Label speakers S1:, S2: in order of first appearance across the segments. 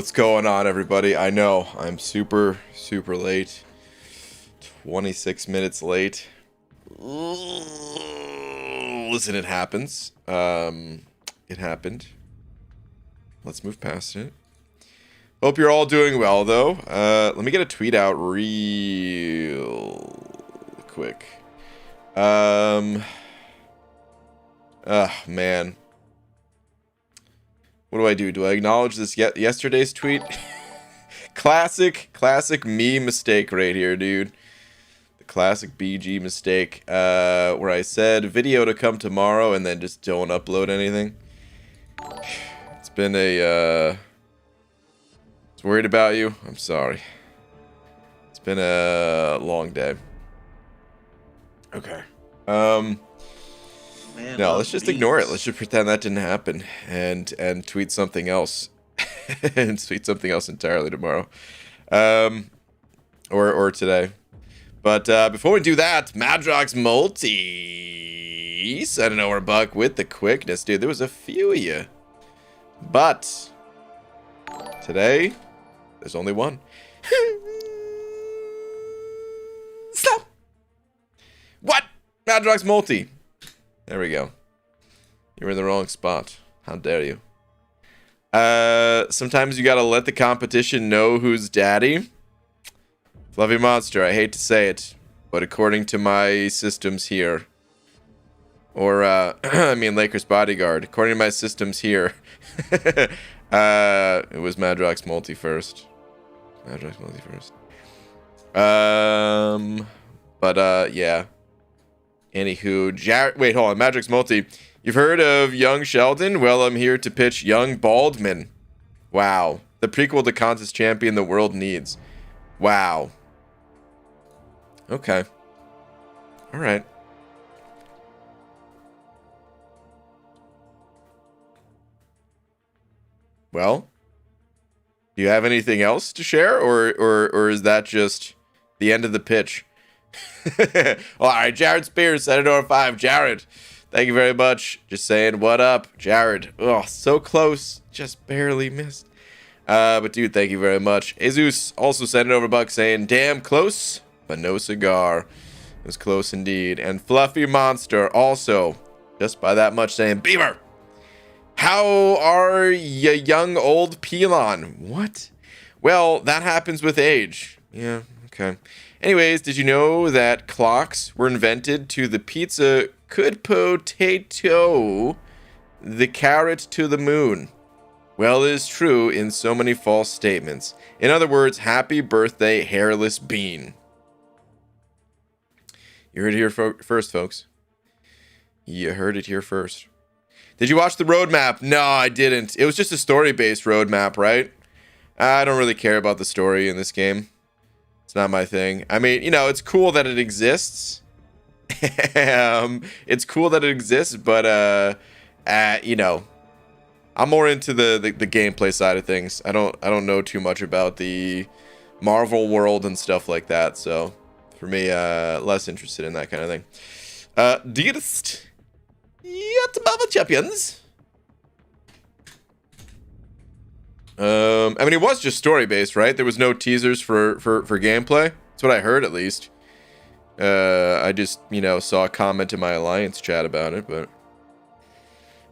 S1: What's going on, everybody? I know I'm super late. 26 minutes late. Listen, it happens. It happened. Let's move past it. Hope you're all doing well, though. Let me get a tweet out real quick. Man. What do? Do I acknowledge this yesterday's tweet? classic me mistake right here, dude. The classic BG mistake, where I said video to come tomorrow and then just don't upload anything. It's been a, was worried about you. I'm sorry. It's been a long day. Okay. No, let's just ignore it. Let's just pretend that didn't happen and tweet something else. And tweet something else entirely tomorrow. Or today. But before we do that, Madrox Multi. I don't know, we're buck with the quickness, dude. There was a few of you. But today, there's only one. Stop. What? Madrox Multi. There we go. You're in the wrong spot. How dare you? Sometimes you gotta let the competition know who's daddy. Fluffy Monster, I hate to say it, but according to my systems here, or, I mean Lakers Bodyguard, according to my systems here, it was Madrox Multi first. Madrox Multi first. Yeah. Anywho, Jared, wait, hold on, Madrox Multi. You've heard of Young Sheldon? Well, I'm here to pitch Young Baldwin. Wow. The prequel to Contest Champion the world needs. Wow. Okay. All right. Well, do you have anything else to share, or is that just the end of the pitch? All right, Jared Spears, Senator 5. Jared, thank you very much. Just saying, what up, Jared? Oh, so close, just barely missed. But dude, thank you very much. Jesus also sent it over buck saying, damn close, but no cigar. It was close indeed. And Fluffy Monster also, just by that much, saying, Beaver, how are ya, young old Pelon? What? Well, that happens with age. Yeah, okay. Anyways, did you know that clocks were invented to the pizza could potato the carrot to the moon? Well, it is true in so many false statements. In other words, happy birthday, hairless bean. You heard it here first, folks. You heard it here first. Did you watch the roadmap? No, I didn't. It was just a story-based roadmap, right? I don't really care about the story in this game. It's not my thing. I mean, you know, it's cool that it exists. It's cool that it exists, but you know, I'm more into the gameplay side of things. I don't know too much about the Marvel world and stuff like that. So for me, less interested in that kind of thing. Dearest, yet Marvel Champions. I mean, it was just story-based, right? There was no teasers for gameplay. That's what I heard, at least. I just, you know, saw a comment in my Alliance chat about it, but...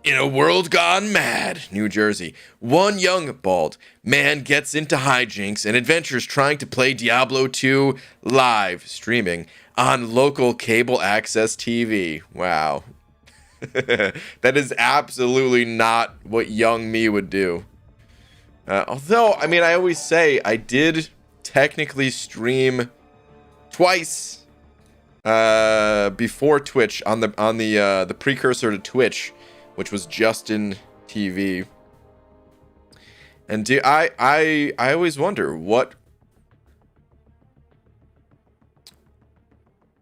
S1: In a world gone mad, New Jersey, one young bald man gets into hijinks and adventures trying to play Diablo 2 live, streaming on local cable access TV. Wow. That is absolutely not what young me would do. Although, I mean, I always say I did technically stream twice before Twitch on the precursor to Twitch, which was Justin TV. And I always wonder what,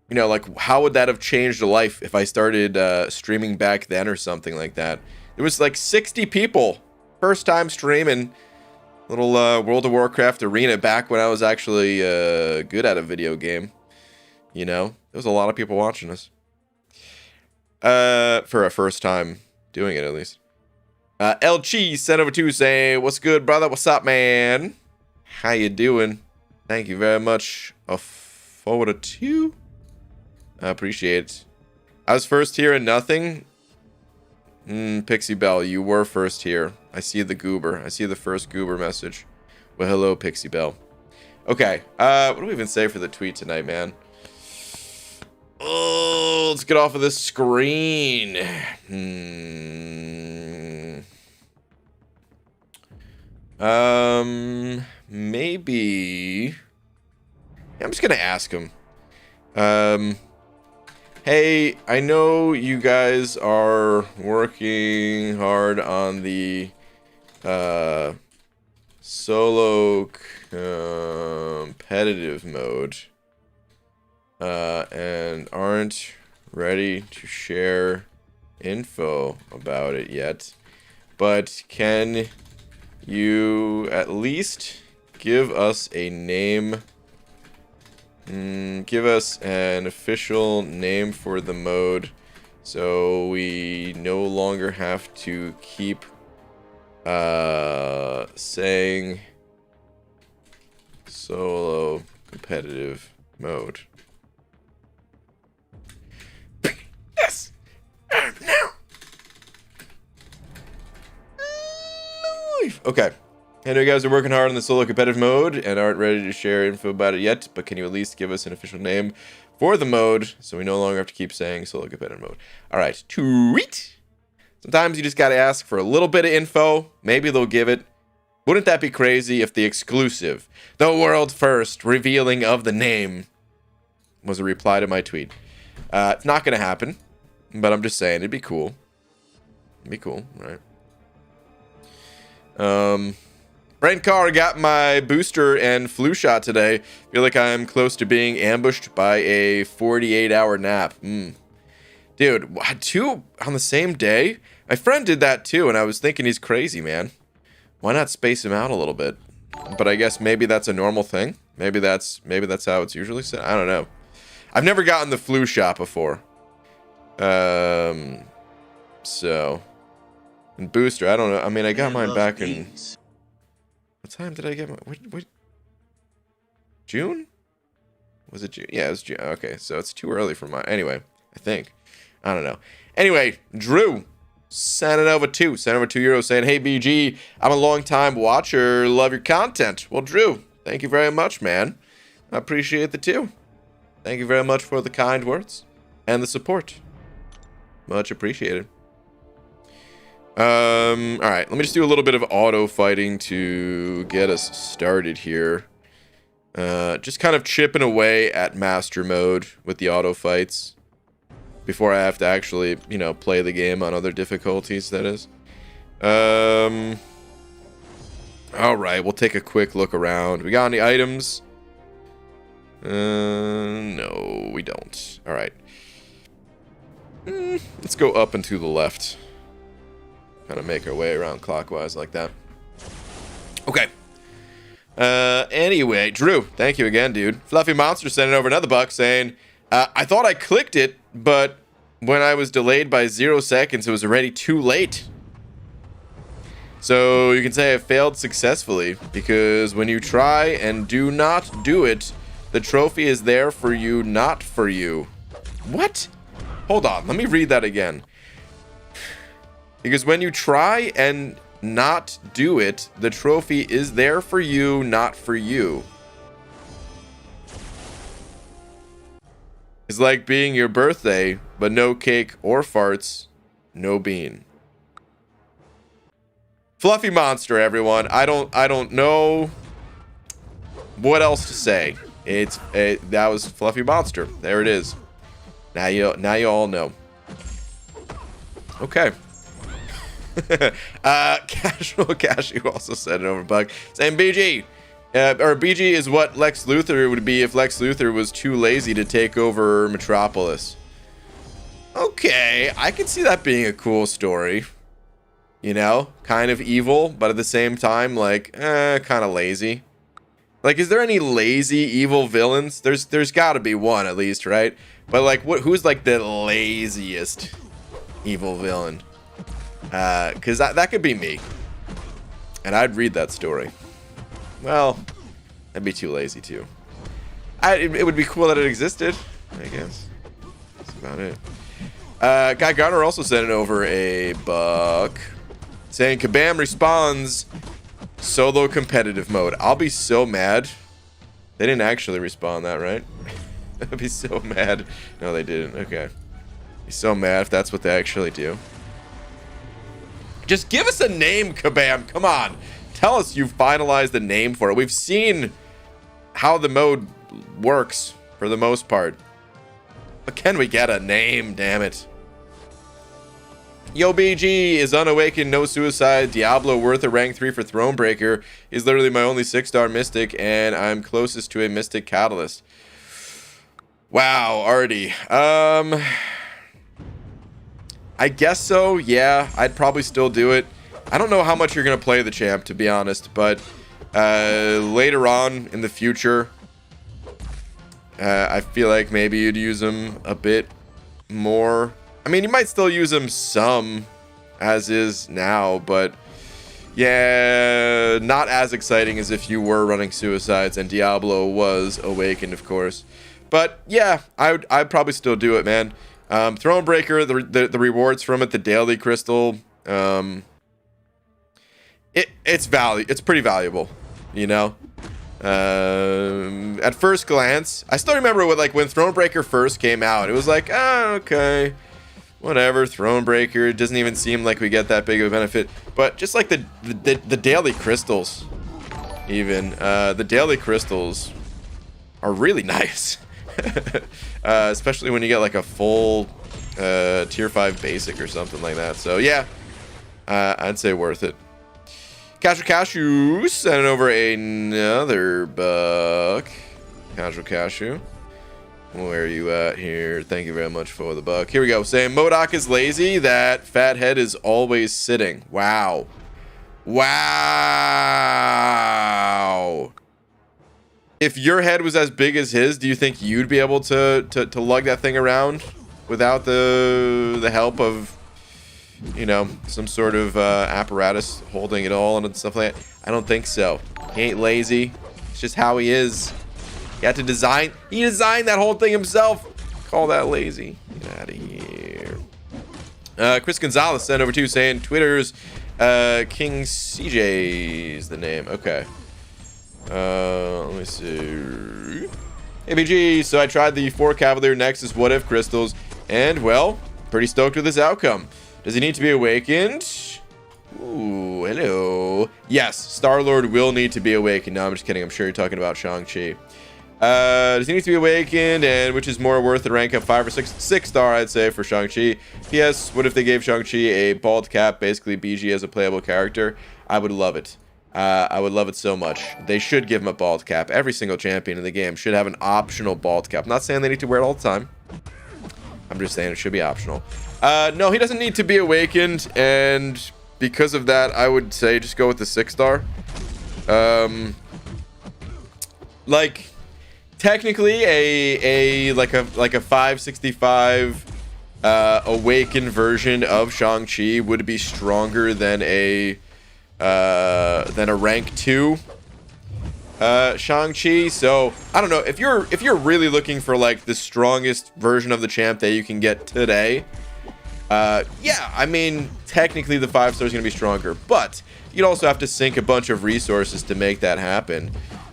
S1: you know, like how would that have changed a life if I started streaming back then or something like that. There was like 60 people first time streaming little World of Warcraft arena back when I was actually good at a video game. You know, there was a lot of people watching us for a first time doing it, at least. El Cheese sent over to say, what's good, brother? What's up, man? How you doing? Thank you very much. A forward to. I appreciate it. I was first here and nothing. Pixie Bell, you were first here. I see the goober. I see the first goober message. Well, hello, Pixie Bell. Okay, what do we even say for the tweet tonight, man? Oh, let's get off of this screen. Maybe. I'm just gonna ask him. Hey, I know you guys are working hard on the solo competitive mode and aren't ready to share info about it yet, but can you at least give us a name? Give us an official name for the mode so we no longer have to keep saying solo competitive mode. Yes! Now! Okay. I know you guys are working hard on the solo competitive mode and aren't ready to share info about it yet, but can you at least give us an official name for the mode so we no longer have to keep saying solo competitive mode? All right, tweet. Sometimes you just got to ask for a little bit of info. Maybe they'll give it. Wouldn't that be crazy if the exclusive, the world first revealing of the name was a reply to my tweet? It's not going to happen, but I'm just saying it'd be cool. It'd be cool, right? Brent Carr got my booster and flu shot today. Feel like I'm close to being ambushed by a 48-hour nap. Dude, 2 on the same day? My friend did that too, and I was thinking he's crazy, man. Why not space him out a little bit? But I guess maybe that's a normal thing. Maybe that's how it's usually said. I don't know. I've never gotten the flu shot before. So. And booster, I don't know. I mean, I got mine back in... What time did I get my... What? June? Was it June? Yeah, it was June. Okay, so it's too early for my... Anyway, I think. I don't know. Anyway, Drew sent it over to €2 saying, hey, BG, I'm a long-time watcher. Love your content. Well, Drew, thank you very much, man. I appreciate the 2. Thank you very much for the kind words and the support. Much appreciated. All right, let me just do a little bit of auto fighting to get us started here. Just kind of chipping away at master mode with the auto fights before I have to actually, you know, play the game on other difficulties, that is. All right, we'll take a quick look around. We got any items? No, we don't. All right. Let's go up and to the left. Kind of make our way around clockwise like that. Okay. Anyway, Drew, thank you again, dude. Fluffy Monster sending over another buck saying, I thought I clicked it, but when I was delayed by 0 seconds, it was already too late. So you can say I failed successfully because when you try and do not do it, the trophy is there for you, not for you. What? Hold on, let me read that again. Because when you try and not do it, the trophy is there for you, not for you. It's like being your birthday, but no cake or farts, no bean. Fluffy Monster, everyone. I don't know what else to say. That was Fluffy Monster. There it is. Now you all know. Okay. Casual Cashew also said it over bug saying BG or BG is what Lex Luthor would be if Lex Luthor was too lazy to take over Metropolis. Okay, I can see that being a cool story, you know, kind of evil but at the same time like kind of lazy. Like, is there any lazy evil villains? There's got to be one at least, right? But like who's like the laziest evil villain? Because that could be me. And I'd read that story. Well, I'd be too lazy to. It would be cool that it existed, I guess. That's about it. Guy Garner also sent over a buck saying Kabam respawns solo competitive mode. I'll be so mad. They didn't actually respawn that, right? I'd be so mad. No, they didn't. Okay. Be so mad if that's what they actually do. Just give us a name, Kabam. Come on. Tell us you've finalized the name for it. We've seen how the mode works for the most part. But can we get a name, damn it? Yo, BG is unawakened, no suicide. Diablo worth a rank 3 for Thronebreaker. He's literally my only 6-star mystic, and I'm closest to a mystic catalyst. Wow, Artie. I guess so, yeah. I'd probably still do it. I don't know how much you're going to play the champ, to be honest, but later on in the future, I feel like maybe you'd use him a bit more. I mean, you might still use him some, as is now, but yeah, not as exciting as if you were running Suicides and Diablo was Awakened, of course. But yeah, I'd probably still do it, man. Thronebreaker, the rewards from it, the daily crystal, it's pretty valuable, you know. At first glance, I still remember when Thronebreaker first came out, it was like, oh, okay, whatever, Thronebreaker. It doesn't even seem like we get that big of a benefit. But just like the daily crystals, even the daily crystals are really nice. Especially when you get like a full tier 5 basic or something like that. So yeah, I'd say worth it. Cashew sent over another buck. Cashew, where are you at here? Thank you very much for the buck. Here we go. Saying MODOK is lazy, that Fathead is always sitting. Wow. If your head was as big as his, do you think you'd be able to lug that thing around without the help of, you know, some sort of apparatus holding it all and stuff like that? I don't think so. He ain't lazy. It's just how he is. He had to design. He designed that whole thing himself. Call that lazy. Get out of here. Chris Gonzalez sent over too, saying Twitter's King CJ is the name. Okay. Let me see. ABG, so I tried the 4 Cavalier Nexus What If crystals, and well, pretty stoked with this outcome. Does he need to be awakened? Ooh, hello. Yes, Star-Lord will need to be awakened. No, I'm just kidding. I'm sure you're talking about Shang-Chi. Does he need to be awakened, and which is more worth the rank of 5 or 6 star, I'd say, for Shang-Chi. P.S. What if they gave Shang-Chi a bald cap, basically BG as a playable character? I would love it. I would love it so much. They should give him a bald cap. Every single champion in the game should have an optional bald cap. I'm not saying they need to wear it all the time. I'm just saying it should be optional. No, he doesn't need to be awakened, and because of that, I would say just go with the 6 star. Like, technically, a 565 awakened version of Shang-Chi would be stronger than a rank 2 Shang-Chi. So I don't know, if you're really looking for like the strongest version of the champ that you can get today, yeah, I mean, technically the 5 star is gonna be stronger, but you'd also have to sink a bunch of resources to make that happen.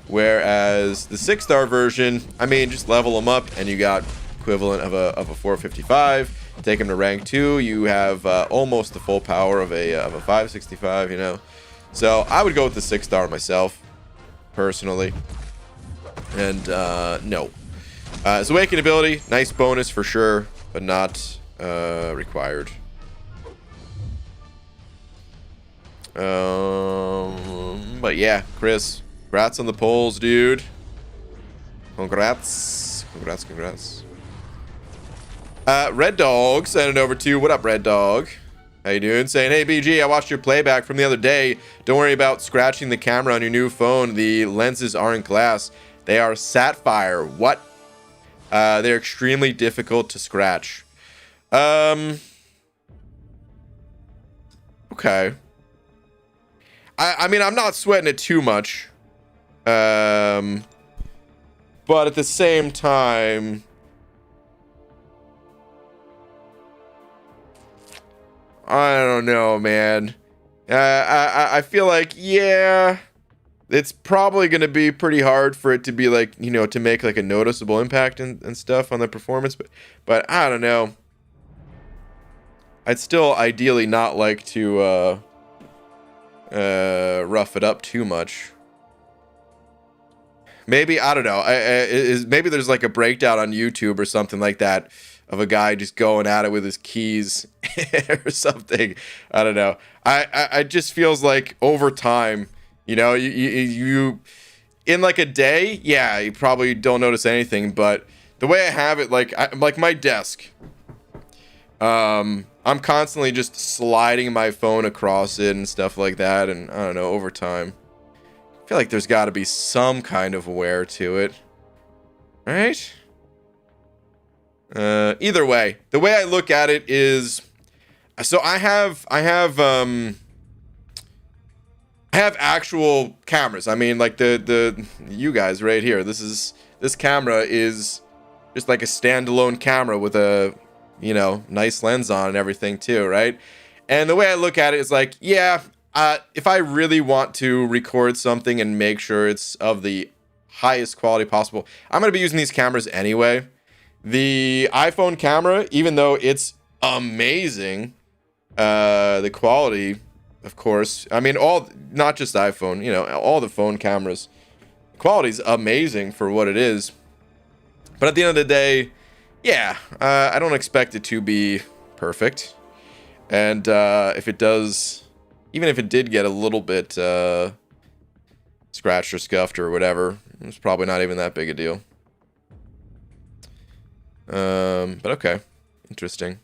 S1: Whereas the 6 star version, I mean, just level them up and you got equivalent of a 455. Take him to rank 2, you have almost the full power of a 565, you know. So I would go with the 6 star myself, personally. And no, his awakened ability, nice bonus for sure, but not required. But yeah, Chris, congrats on the polls, dude. Congrats. Red Dog sent it over to, what up, Red Dog? How you doing? Saying, hey, BG, I watched your playback from the other day. Don't worry about scratching the camera on your new phone. The lenses aren't glass. They are sapphire. What? They're extremely difficult to scratch. Okay. I mean, I'm not sweating it too much. But at the same time, I don't know, man. I feel like, yeah, it's probably going to be pretty hard for it to be like, you know, to make like a noticeable impact and stuff on the performance. But I don't know. I'd still ideally not like to rough it up too much. Maybe, I don't know. Maybe there's like a breakdown on YouTube or something like that of a guy just going at it with his keys or something. I don't know. I just feels like over time, you know, you in like a day, yeah, you probably don't notice anything. But the way I have it, like my desk, I'm constantly just sliding my phone across it and stuff like that. And I don't know, over time, I feel like there's got to be some kind of wear to it, right? Either way, the way I look at it is, so I have actual cameras. I mean, like the you guys right here. This camera is just like a standalone camera with a, you know, nice lens on and everything too, right? And the way I look at it is like, yeah, if I really want to record something and make sure it's of the highest quality possible, I'm gonna be using these cameras anyway. The iPhone camera, even though it's amazing, the quality, of course, I mean, not just iPhone, you know, all the phone cameras, the quality's amazing for what it is. But at the end of the day, yeah, I don't expect it to be perfect. And if it does, even if it did get a little bit scratched or scuffed or whatever, it's probably not even that big a deal. But okay, interesting.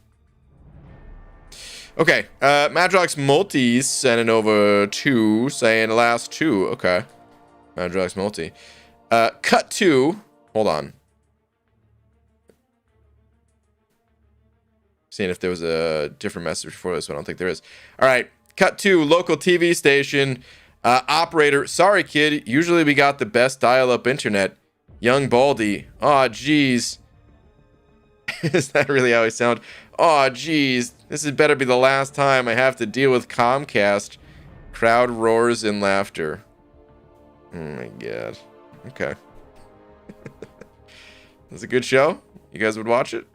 S1: Okay, Madrox Multi sending over 2, saying last 2. Okay, Madrox Multi. Cut 2. Hold on. Seeing if there was a different message before this one. I don't think there is. All right, cut 2. Local TV station. Operator. Sorry, kid. Usually we got the best dial-up internet. Young Baldy. Aw, geez. Is that really how I sound? Aw, geez. This had better be the last time I have to deal with Comcast. Crowd roars in laughter. Oh my god. Okay. It's a good show. You guys would watch it?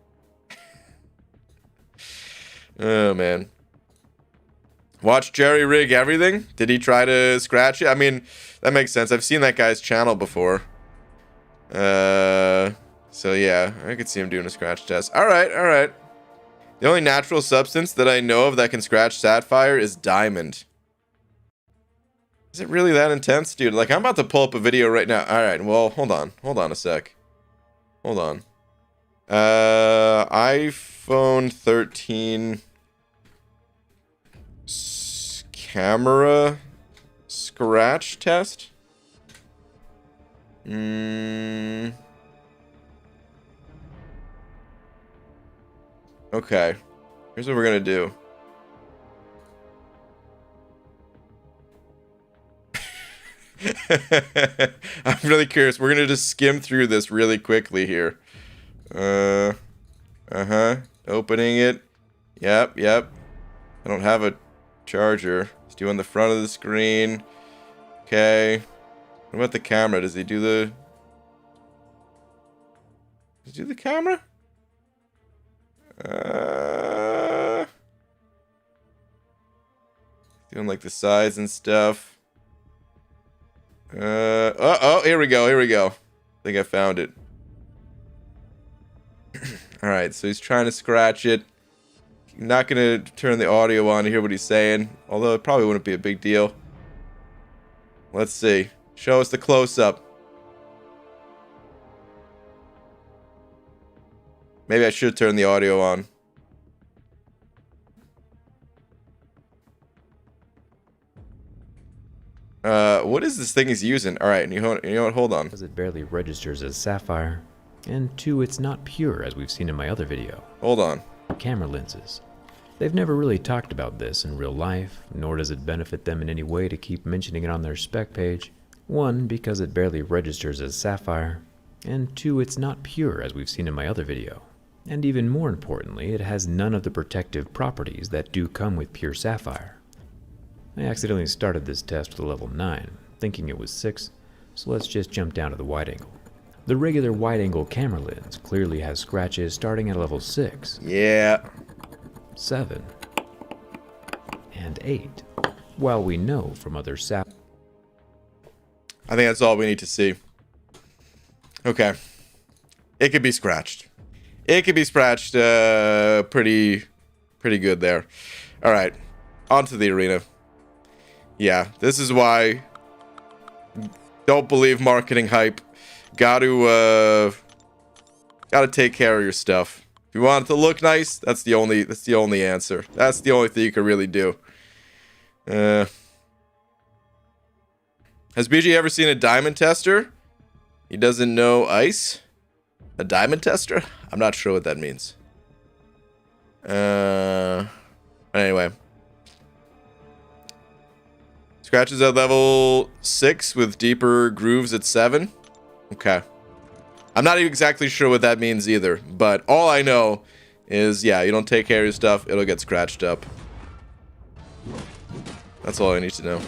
S1: Oh, man. Watch Jerry rig everything? Did he try to scratch it? I mean, that makes sense. I've seen that guy's channel before. So yeah, I could see him doing a scratch test. Alright, alright. The only natural substance that I know of that can scratch sapphire is diamond. Is it really that intense? Dude, like, I'm about to pull up a video right now. Alright, well, hold on. Hold on a sec. Hold on. iPhone 13 camera scratch test? Okay. Here's what we're gonna do. I'm really curious. We're gonna just skim through this really quickly here. Opening it. Yep. I don't have a charger. It's doing the front of the screen. Okay. What about the camera? Does he do the... Does he do the camera? Doing like the sides and stuff. Oh, here we go. I think I found it. Alright, so he's trying to scratch it. Not gonna turn the audio on to hear what he's saying, although it probably wouldn't be a big deal. Let's see. Show us the close-up. Maybe I should turn the audio on. What is this thing he's using? Alright, you know what? Hold on.
S2: Because it barely registers as sapphire. And 2, it's not pure, as we've seen in my other video.
S1: Hold on.
S2: Camera lenses. They've never really talked about this in real life, nor does it benefit them in any way to keep mentioning it on their spec page. One, because it barely registers as Sapphire, and two, it's not pure as we've seen in my other video. And even more importantly, it has none of the protective properties that do come with pure Sapphire. I accidentally started this test with a level 9, thinking it was 6, so let's just jump down to the wide angle. The regular wide angle camera lens clearly has scratches starting at level 6.
S1: Yeah.
S2: 7, and 8, while we know from other
S1: I think that's all we need to see. Okay. It could be scratched. It could be scratched pretty good there. All right. On to the arena. Yeah, this is why don't believe marketing hype. Gotta take care of your stuff. If you want it to look nice, that's the only answer. That's the only thing you can really do. Has BG ever seen a diamond tester? He doesn't know ice? A diamond tester? I'm not sure what that means. Anyway. Scratches at level 6 with deeper grooves at 7. Okay. I'm not exactly sure what that means either, but all I know is, yeah, you don't take care of your stuff, it'll get scratched up. That's all I need to know.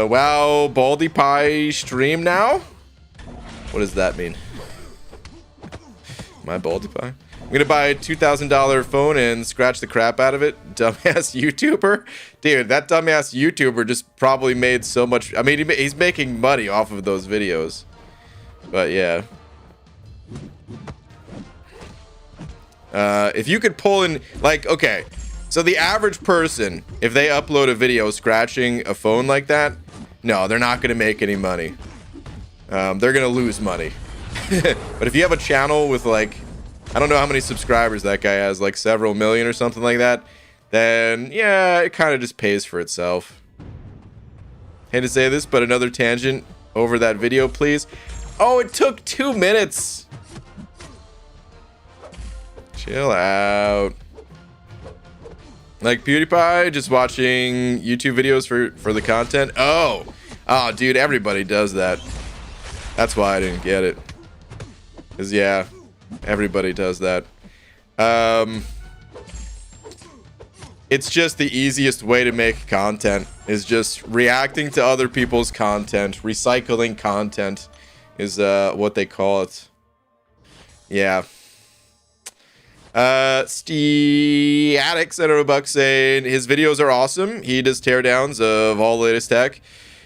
S1: Wow, Baldy Pie stream now? What does that mean? My Baldy Pie? I'm gonna buy a $2,000 phone and scratch the crap out of it. Dumbass YouTuber? Dude, that dumbass YouTuber just probably made so much... I mean, he's making money off of those videos. But yeah. If you could pull in... Like, okay. So the average person, if they upload a video scratching a phone like that, no, they're not gonna make any money. They're gonna lose money. But if you have a channel with like... I don't know how many subscribers that guy has, like several million or something like that, then yeah, it kind of just pays for itself. Hate to say this, but another tangent over that video, please. Oh, it took 2 minutes. Chill out. Like PewDiePie, just watching YouTube videos for the content. Oh, dude, everybody does that. That's why I didn't get it. 'Cause yeah. Everybody does that. It's just the easiest way to make content, is just reacting to other people's content. Recycling content is what they call it. Yeah. Static said $100 saying his videos are awesome. He does teardowns of all the latest tech.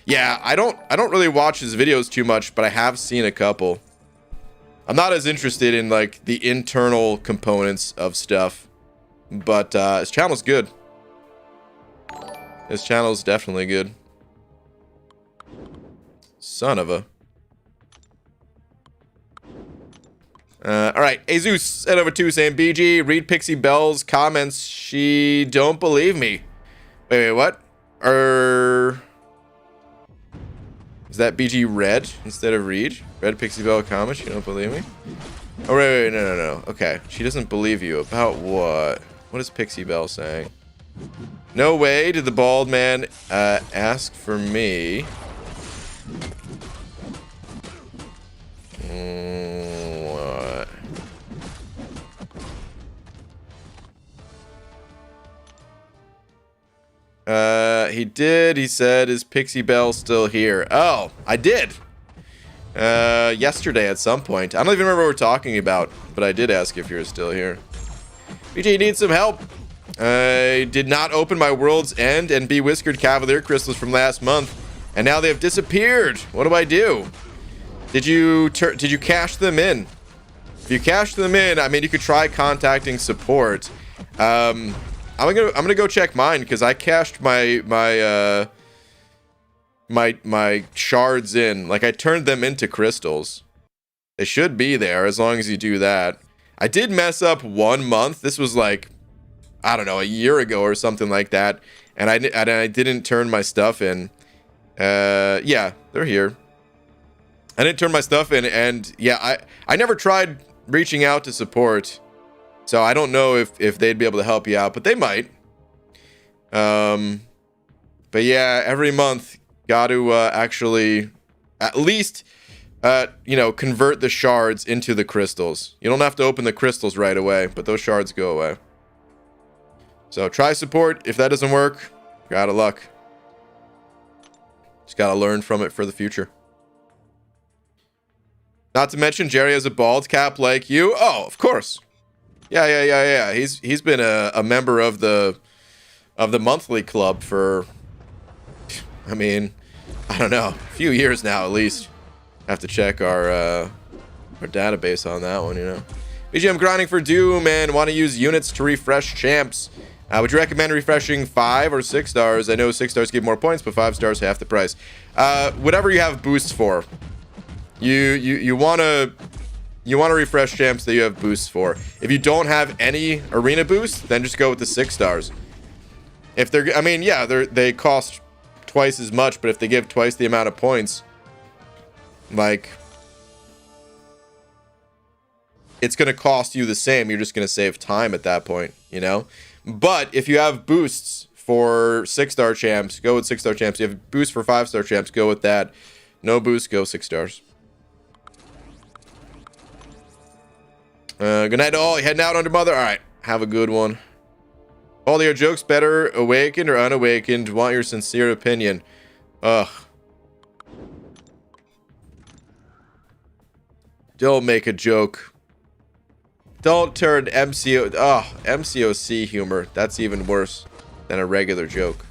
S1: Yeah, I don't really watch his videos too much, but I have seen a couple. I'm not as interested in like the internal components of stuff, but his channel's good. His channel's definitely good. Son of a. All right, Azus head over to saying BG read Pixie Bell's comments. She don't believe me. Wait, what? Is that BG read instead of read? Read Pixie Bell comments? You don't believe me? Oh, wait, no. Okay, she doesn't believe you. About what? What is Pixie Bell saying? No way did the bald man ask for me. What? He did. He said, is Pixie Bell still here? Oh, I did. Yesterday at some point. I don't even remember what we're talking about, but I did ask if you're still here. BG needs some help. I did not open my World's End and Be Whiskered Cavalier crystals from last month, and now they have disappeared. What do I do? Did you cash them in? If you cash them in, I mean, you could try contacting support. I'm gonna go check mine because I cashed my shards in. Like, I turned them into crystals. They should be there as long as you do that. I did mess up 1 month. This was like, I don't know, a year ago or something like that, and I didn't turn my stuff in. Yeah, they're here. I didn't turn my stuff in, and yeah, I never tried reaching out to support. So I don't know if they'd be able to help you out, but they might. But yeah, every month, got to actually at least, convert the shards into the crystals. You don't have to open the crystals right away, but those shards go away. So try support. If that doesn't work, you're out of luck. Just got to learn from it for the future. Not to mention, Jerry has a bald cap like you. Oh, of course. Yeah. He's been a member of the monthly club for, I don't know, a few years now at least. Have to check our database on that one, BGM grinding for Doom and want to use units to refresh champs. Would you recommend refreshing 5 or 6 stars? I know 6 stars give more points, but 5 stars half the price. Whatever you have boosts for. You want to refresh champs that you have boosts for. If you don't have any arena boosts, then just go with the 6 stars. If they cost twice as much, but if they give twice the amount of points, like, it's going to cost you the same. You're just going to save time at that point, But if you have boosts for 6-star champs, go with 6-star champs. You have boosts for 5-star champs, go with that. No boost, go 6 stars. Good night to all. You heading out under mother? All right, have a good one. All your jokes better awakened or unawakened? Want your sincere opinion. Ugh. Don't make a joke. Don't turn MCOC humor. That's even worse than a regular joke.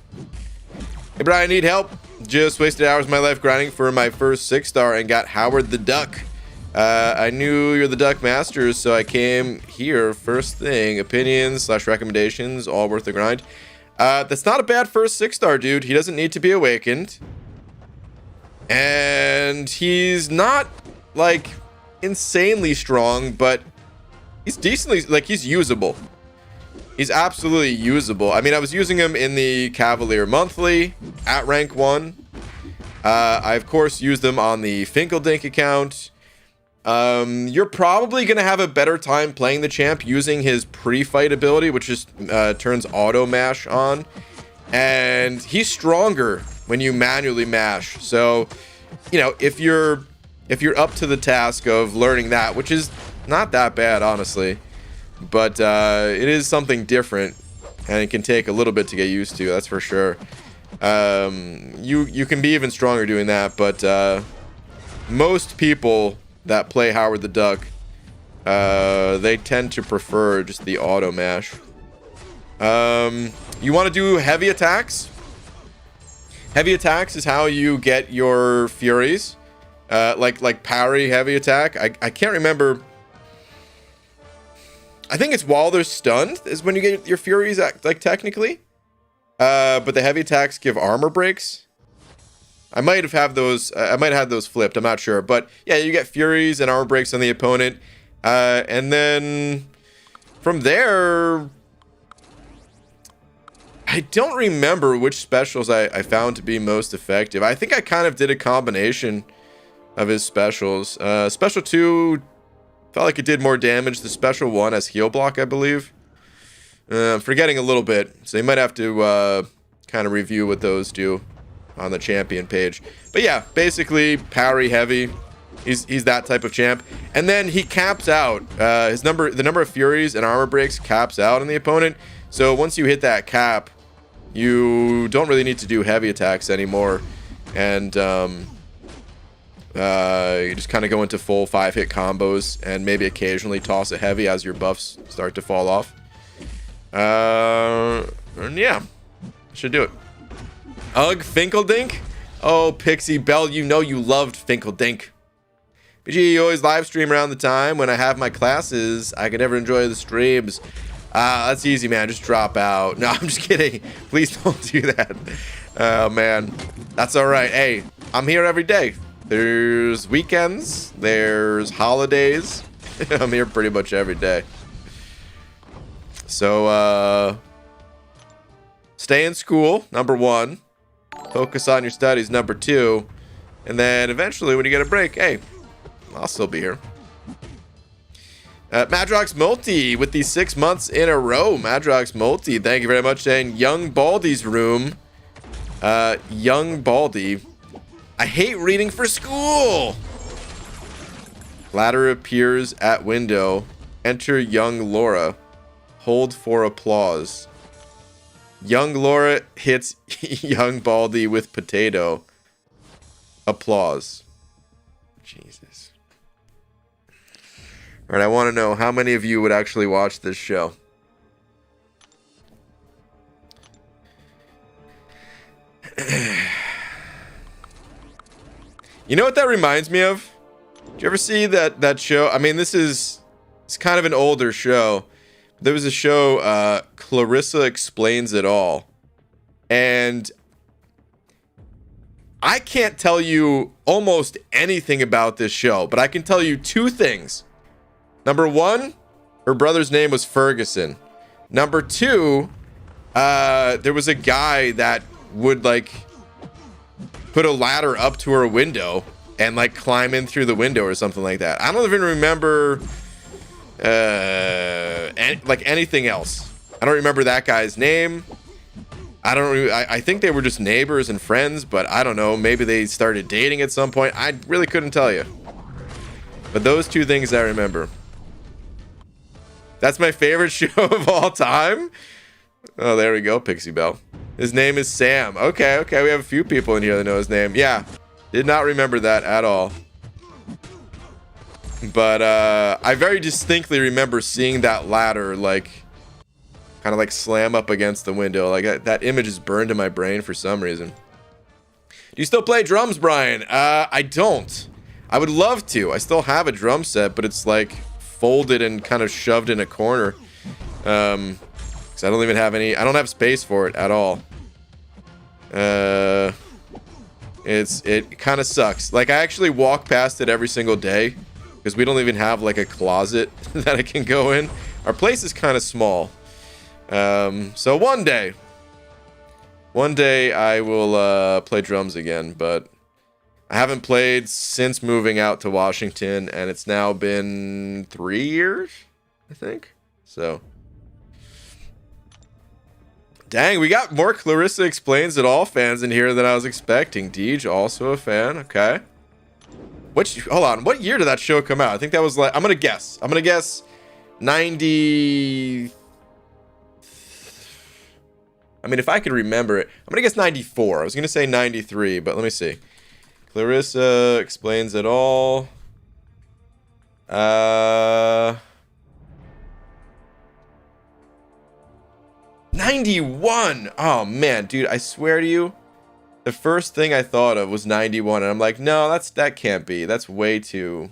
S1: Hey, Brian, need help? Just wasted hours of my life grinding for my first 6-star and got Howard the Duck. I knew you're the Duck Masters, so I came here first thing. Opinions / recommendations, all worth the grind. That's not a bad first 6-star, dude. He doesn't need to be awakened. And he's not, like, insanely strong, but he's decently, like, he's usable. He's absolutely usable. I was using him in the Cavalier Monthly at rank 1. I, of course, used him on the Finkeldink account. You're probably going to have a better time playing the champ using his pre-fight ability, which just turns auto mash on. And he's stronger when you manually mash. So, if you're up to the task of learning that, which is not that bad, honestly, but it is something different, and it can take a little bit to get used to, that's for sure. You can be even stronger doing that, but most people that play Howard the Duck, they tend to prefer just the auto mash. You want to do heavy attacks? Heavy attacks is how you get your Furies. Like parry heavy attack. I can't remember. I think it's while they're stunned is when you get your Furies, like, technically. But the heavy attacks give armor breaks. I might have had those flipped. I'm not sure. But yeah, you get Furies and armor breaks on the opponent. And then from there, I don't remember which specials I found to be most effective. I think I kind of did a combination of his specials. Special 2 felt like it did more damage. The special 1 has heal block, I believe. I'm forgetting a little bit, so you might have to kind of review what those do on the champion page. But yeah, basically parry heavy. He's that type of champ. And then he caps out. The number of Furies and armor breaks caps out on the opponent. So once you hit that cap, you don't really need to do heavy attacks anymore. And you just kind of go into full 5-hit combos and maybe occasionally toss a heavy as your buffs start to fall off. And yeah, should do it. Ugh, Finkeldink? Oh, Pixie Bell, you know you loved Finkeldink. BG, you always live stream around the time when I have my classes. I can never enjoy the streams. That's easy, man. Just drop out. No, I'm just kidding. Please don't do that. Oh, man. That's all right. Hey, I'm here every day. There's weekends. There's holidays. I'm here pretty much every day. So, stay in school, number 1. Focus on your studies, number 2. And then eventually when you get a break, hey, I'll still be here. Madrox Multi with the 6 months in a row. Madrox Multi, thank you very much. Saying Young Baldy's room. Young Baldy. I hate reading for school. Ladder appears at window. Enter young Laura. Hold for applause. Young Laura hits young Baldy with potato. Applause. Jesus. All right, I want to know how many of you would actually watch this show. You know what that reminds me of? Did you ever see that show? I mean, it's kind of an older show. There was a show, Clarissa Explains It All. And I can't tell you almost anything about this show, but I can tell you 2 things. Number 1, her brother's name was Ferguson. Number 2, there was a guy that would like put a ladder up to her window and like climb in through the window or something like that. I don't even remember anything else. I don't remember that guy's name. I think they were just neighbors and friends, but I don't know. Maybe they started dating at some point. I really couldn't tell you. But those 2 things I remember. That's my favorite show of all time. Oh, there we go, Pixie Bell. His name is Sam. Okay, we have a few people in here that know his name. Yeah, did not remember that at all. But I very distinctly remember seeing that ladder, like, kind of like slam up against the window. Like that image is burned in my brain for some reason. Do you still play drums, Brian? I don't. I would love to. I still have a drum set, but it's like folded and kind of shoved in a corner. Because I don't even have any. I don't have space for it at all. It kind of sucks. Like I actually walk past it every single day because we don't even have like a closet that I can go in. Our place is kind of small. So one day I will play drums again, but I haven't played since moving out to Washington, and it's now been 3 years, I think. So dang, we got more Clarissa Explains It All fans in here than I was expecting. Deej, also a fan. Okay. Hold on. What year did that show come out? I think that was like, I'm going to guess 90. I mean, if I could remember it, I'm going to guess 94. I was going to say 93, but let me see. Clarissa Explains It All. 91. Oh man, dude, I swear to you, the first thing I thought of was 91, and I'm like, no, that can't be. That's way too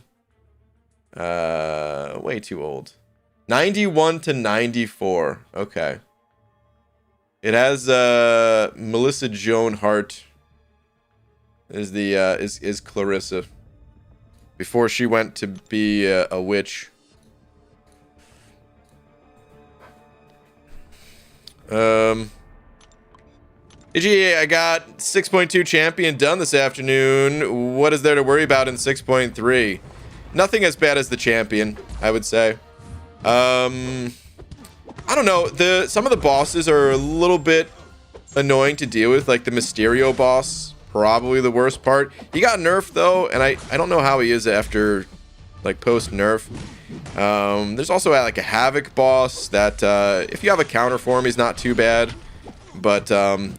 S1: old. 91 to 94. Okay. It has Melissa Joan Hart is Clarissa before she went to be a witch. DG, I got 6.2 champion done this afternoon. What is there to worry about in 6.3? Nothing as bad as the champion, I would say. I don't know. Some of the bosses are a little bit annoying to deal with, like the Mysterio boss, probably the worst part. He got nerfed though, and I don't know how he is after like post nerf. There's also like a Havoc boss that if you have a counter for him, he's not too bad. But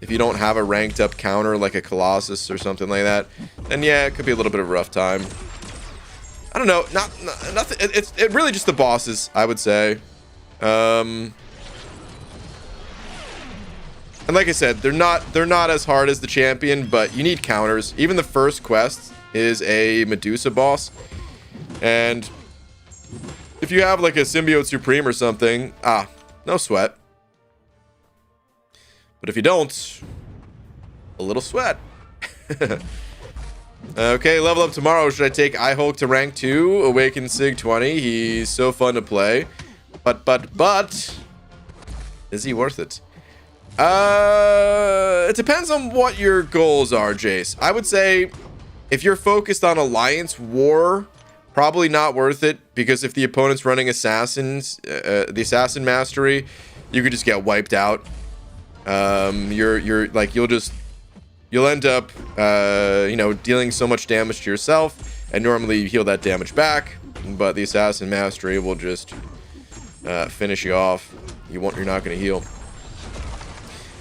S1: if you don't have a ranked up counter like a Colossus or something like that, then yeah, it could be a little bit of a rough time. I don't know, nothing. It's really just the bosses, I would say. And like I said, they're not as hard as the champion, but you need counters. Even the first quest is a Medusa boss, and if you have like a Symbiote Supreme or something, no sweat. But if you don't, a little sweat. Okay, level up tomorrow. Should I take iHulk to rank 2? Awaken Sig 20. He's so fun to play. But is he worth it? It depends on what your goals are, Jace. I would say if you're focused on Alliance War Probably not worth it, because if the opponent's running assassins, the assassin mastery, you could just get wiped out. You're like, you'll end up, you know, dealing so much damage to yourself, and normally you heal that damage back, but the assassin mastery will just finish you off. You're not going to heal.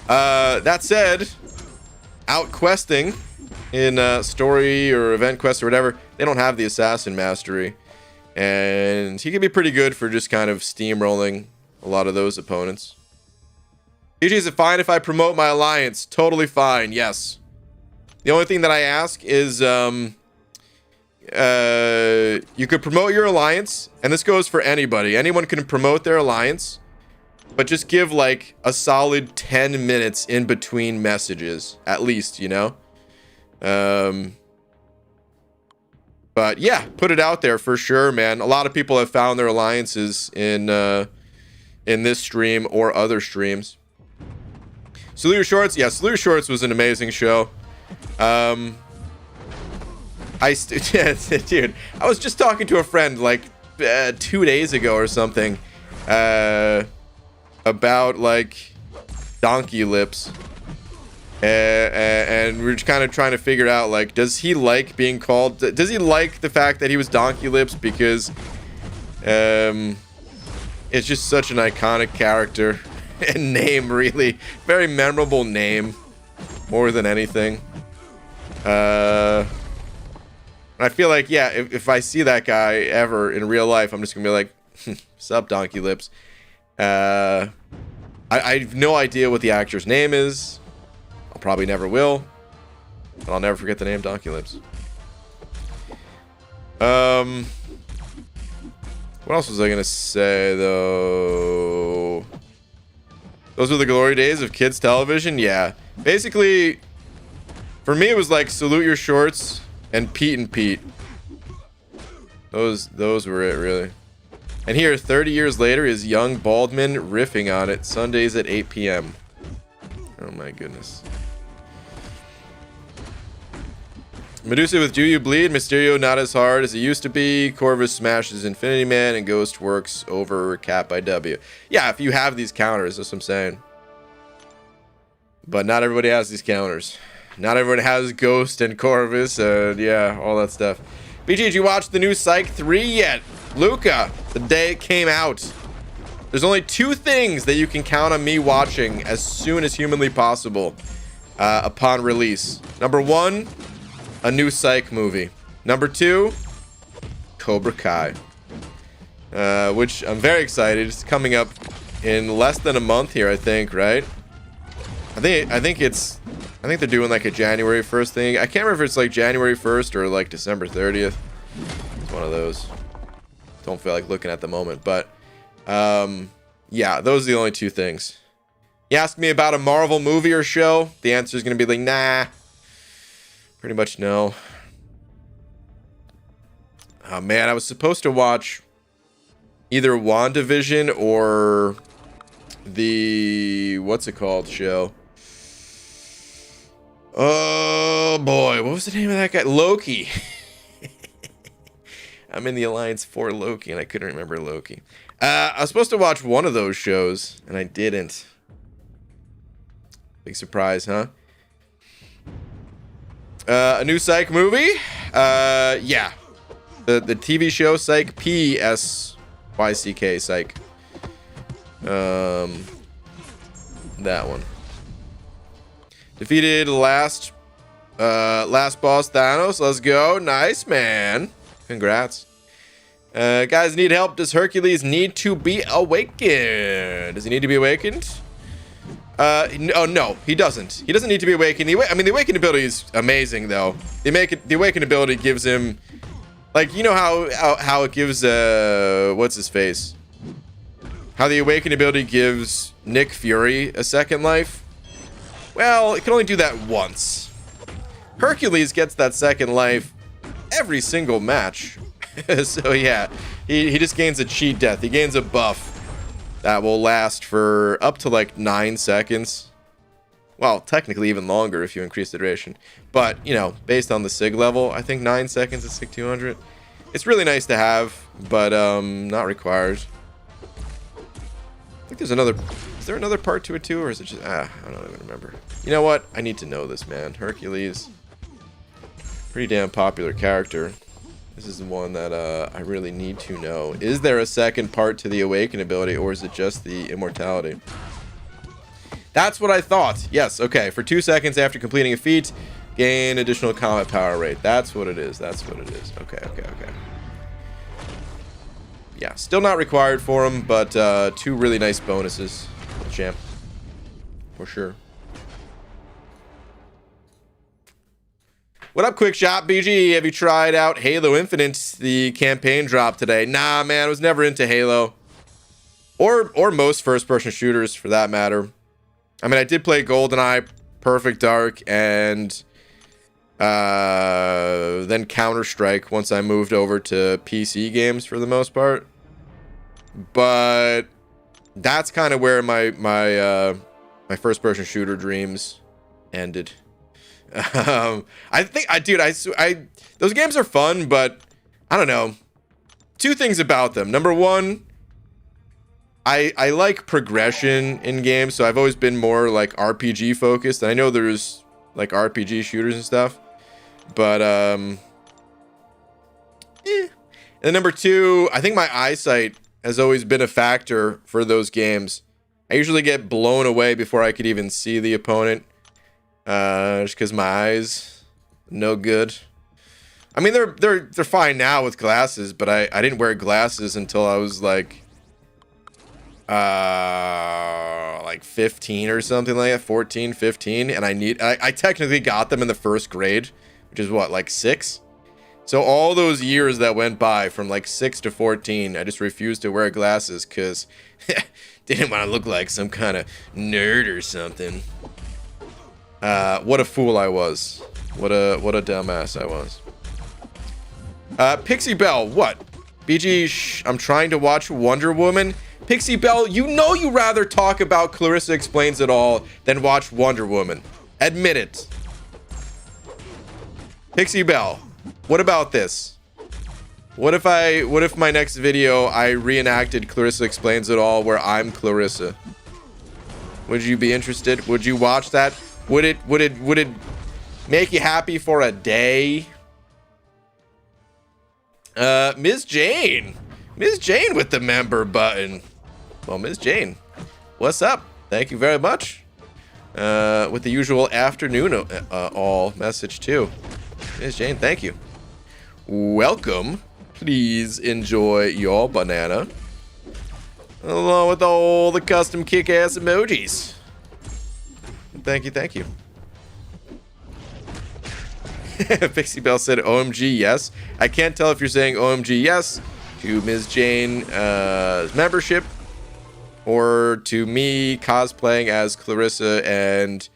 S1: That said, out questing in story or event quests or whatever, they don't have the assassin mastery, and he can be pretty good for just kind of steamrolling a lot of those opponents. PG, is it fine if I promote my alliance? Totally fine, yes. The only thing that I ask is you could promote your alliance, and this goes for anybody. Anyone can promote their alliance, but just give like a solid 10 minutes in between messages, at least, you know? But yeah, put it out there for sure, man. A lot of people have found their alliances in this stream or other streams. Salute Your Shorts. Yeah, Salute Your Shorts was an amazing show. Dude, I was just talking to a friend like 2 days ago or something about like donkey lips. And we're just kind of trying to figure out, like, does he like being called, does he like the fact that he was Donkey Lips, because it's just such an iconic character and name, really. Very memorable name, more than anything. I feel like, yeah, if I see that guy ever in real life, I'm just gonna be like, sup, Donkey Lips. I have no idea what the actor's name is. I'll probably never will, but I'll never forget the name Donkey Lips. What else was I gonna say, though? Those were the glory days of kids television. Yeah, basically, for me it was like Salute Your Shorts and Pete and Pete. Those were it, really. And here, 30 years later, is young Baldwin riffing on it. Sundays at 8 p.m. Oh my goodness. Medusa with Do You Bleed? Mysterio not as hard as it used to be. Corvus smashes Infinity Man, and Ghost works over Cat by W. Yeah, if you have these counters, that's what I'm saying. But not everybody has these counters. Not everyone has Ghost and Corvus, and yeah, all that stuff. BG, did you watch the new Psych 3 yet? Luca, the day it came out. There's only 2 things that you can count on me watching as soon as humanly possible upon release. Number 1, a new Psych movie. Number 2, Cobra Kai. Which I'm very excited. It's coming up in less than a month here, I think, right? I think they're doing like a January 1st thing. I can't remember if it's like January 1st or like December 30th. It's one of those. Don't feel like looking at the moment, but yeah, those are the only 2 things. You ask me about a Marvel movie or show, the answer is going to be like, nah. Pretty much no. Oh man, I was supposed to watch either WandaVision or the, what's it called, show? Oh boy, what was the name of that guy? Loki. I'm in the alliance for Loki, and I couldn't remember Loki. I was supposed to watch one of those shows, and I didn't. Big surprise, huh? A new Psych movie? Yeah. The TV show Psych, P-S-Y-C-K, Psych. That one. Defeated last boss Thanos. Let's go. Nice, man. Congrats. Guys need help. Does Hercules need to be awakened? Does he need to be awakened? No, he doesn't. He doesn't need to be awakened. I mean, the awakened ability is amazing, though. The awakened ability gives him, like, you know how it gives what's his face? How the awakened ability gives Nick Fury a second life? Well, it can only do that once. Hercules gets that second life every single match. So yeah, he just gains a cheat death. He gains a buff that will last for up to like 9 seconds. Well, technically even longer if you increase the duration. But, you know, based on the SIG level, I think 9 seconds is SIG 200. It's really nice to have, but not required. I think there's another... Is there another part to it too, or is it just... I don't even remember. You know what? I need to know this, man. Hercules. Pretty damn popular character. This is the one that I really need to know. Is there a second part to the Awaken ability, or is it just the immortality? That's what I thought. Yes, okay. For 2 seconds after completing a feat, gain additional combat power rate. That's what it is. That's what it is. Okay, okay, okay. Yeah, still not required for him, but 2 really nice bonuses. Champ. For sure. What up, Quick Shot BG? Have you tried out Halo Infinite? The campaign dropped today. Nah, man, I was never into Halo. Or most first-person shooters, for that matter. I mean, I did play GoldenEye, Perfect Dark, and then Counter-Strike once I moved over to PC games for the most part. But that's kind of where my first-person shooter dreams ended. I think those games are fun, but I don't know. 2 things about them. Number 1, I like progression in games, so I've always been more like RPG focused. And I know there's like RPG shooters and stuff, but And then number 2, I think my eyesight has always been a factor for those games. I usually get blown away before I could even see the opponent. Just because my eyes, no good. I mean, they're fine now with glasses, but I didn't wear glasses until I was like 15 or something like that, 14, 15, and I technically got them in the 1st grade, which is what, like 6? So all those years that went by from like 6 to 14, I just refused to wear glasses because didn't want to look like some kind of nerd or something. What a fool I was. What a dumbass I was. Pixie Bell, what? BG, I'm trying to watch Wonder Woman. Pixie Bell, you know you rather talk about Clarissa Explains It All than watch Wonder Woman. Admit it. Pixie Bell, what about this? What if my next video I reenacted Clarissa Explains It All where I'm Clarissa? Would you be interested? Would you watch that? Would it make you happy for a day? Ms. Jane with the member button. Well, Ms. Jane, what's up? Thank you very much. With the usual afternoon all message too. Ms. Jane, thank you. Welcome. Please enjoy your banana. Along with all the custom kick-ass emojis. Thank you, thank you. Pixie Bell said OMG yes. I can't tell if you're saying OMG yes to Ms. Jane's membership or to me cosplaying as Clarissa and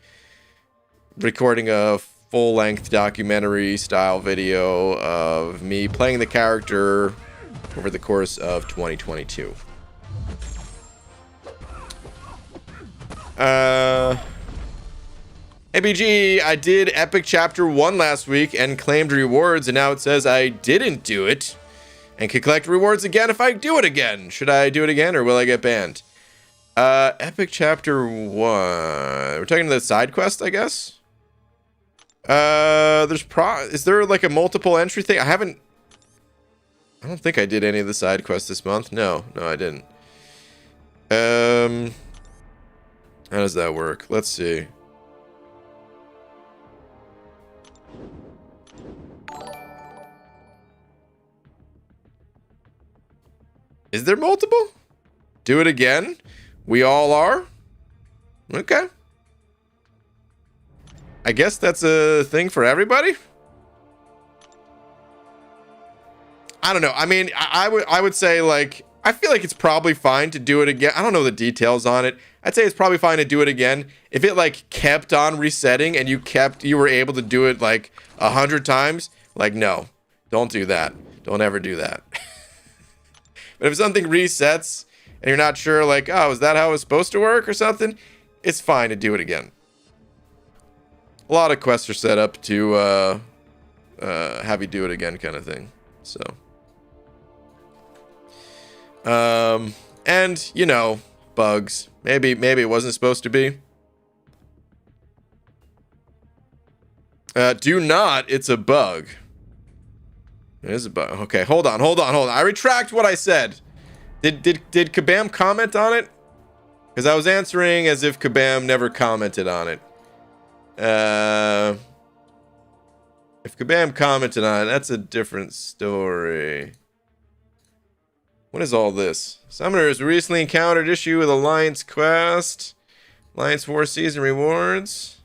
S1: recording a full-length documentary style video of me playing the character over the course of 2022. ABG, I did Epic Chapter 1 last week and claimed rewards, and now it says I didn't do it and can collect rewards again if I do it again. Should I do it again or will I get banned? Epic Chapter 1. We're talking the side quest, I guess? Is there like a multiple entry thing? I don't think I did any of the side quests this month. No, I didn't. How does that work? Let's see. Is there multiple? Do it again? We all are? Okay. I guess that's a thing for everybody? I don't know. I mean, I would say, like, I feel like it's probably fine to do it again. I don't know the details on it. I'd say it's probably fine to do it again. If it, like, kept on resetting and you were able to do it, like, 100 times, like, no. Don't do that. Don't ever do that. But if something resets and you're not sure, like, oh, is that how it's supposed to work or something? It's fine to do it again. A lot of quests are set up to have you do it again kind of thing. So, And, you know, bugs. Maybe it wasn't supposed to be. Do not, it's a bug. It is a bug. Okay, hold on. I retract what I said. Did Kabam comment on it? Because I was answering as if Kabam never commented on it. If Kabam commented on it, that's a different story. What is all this? Summoners recently encountered issue with Alliance Quest. Alliance War Season Rewards.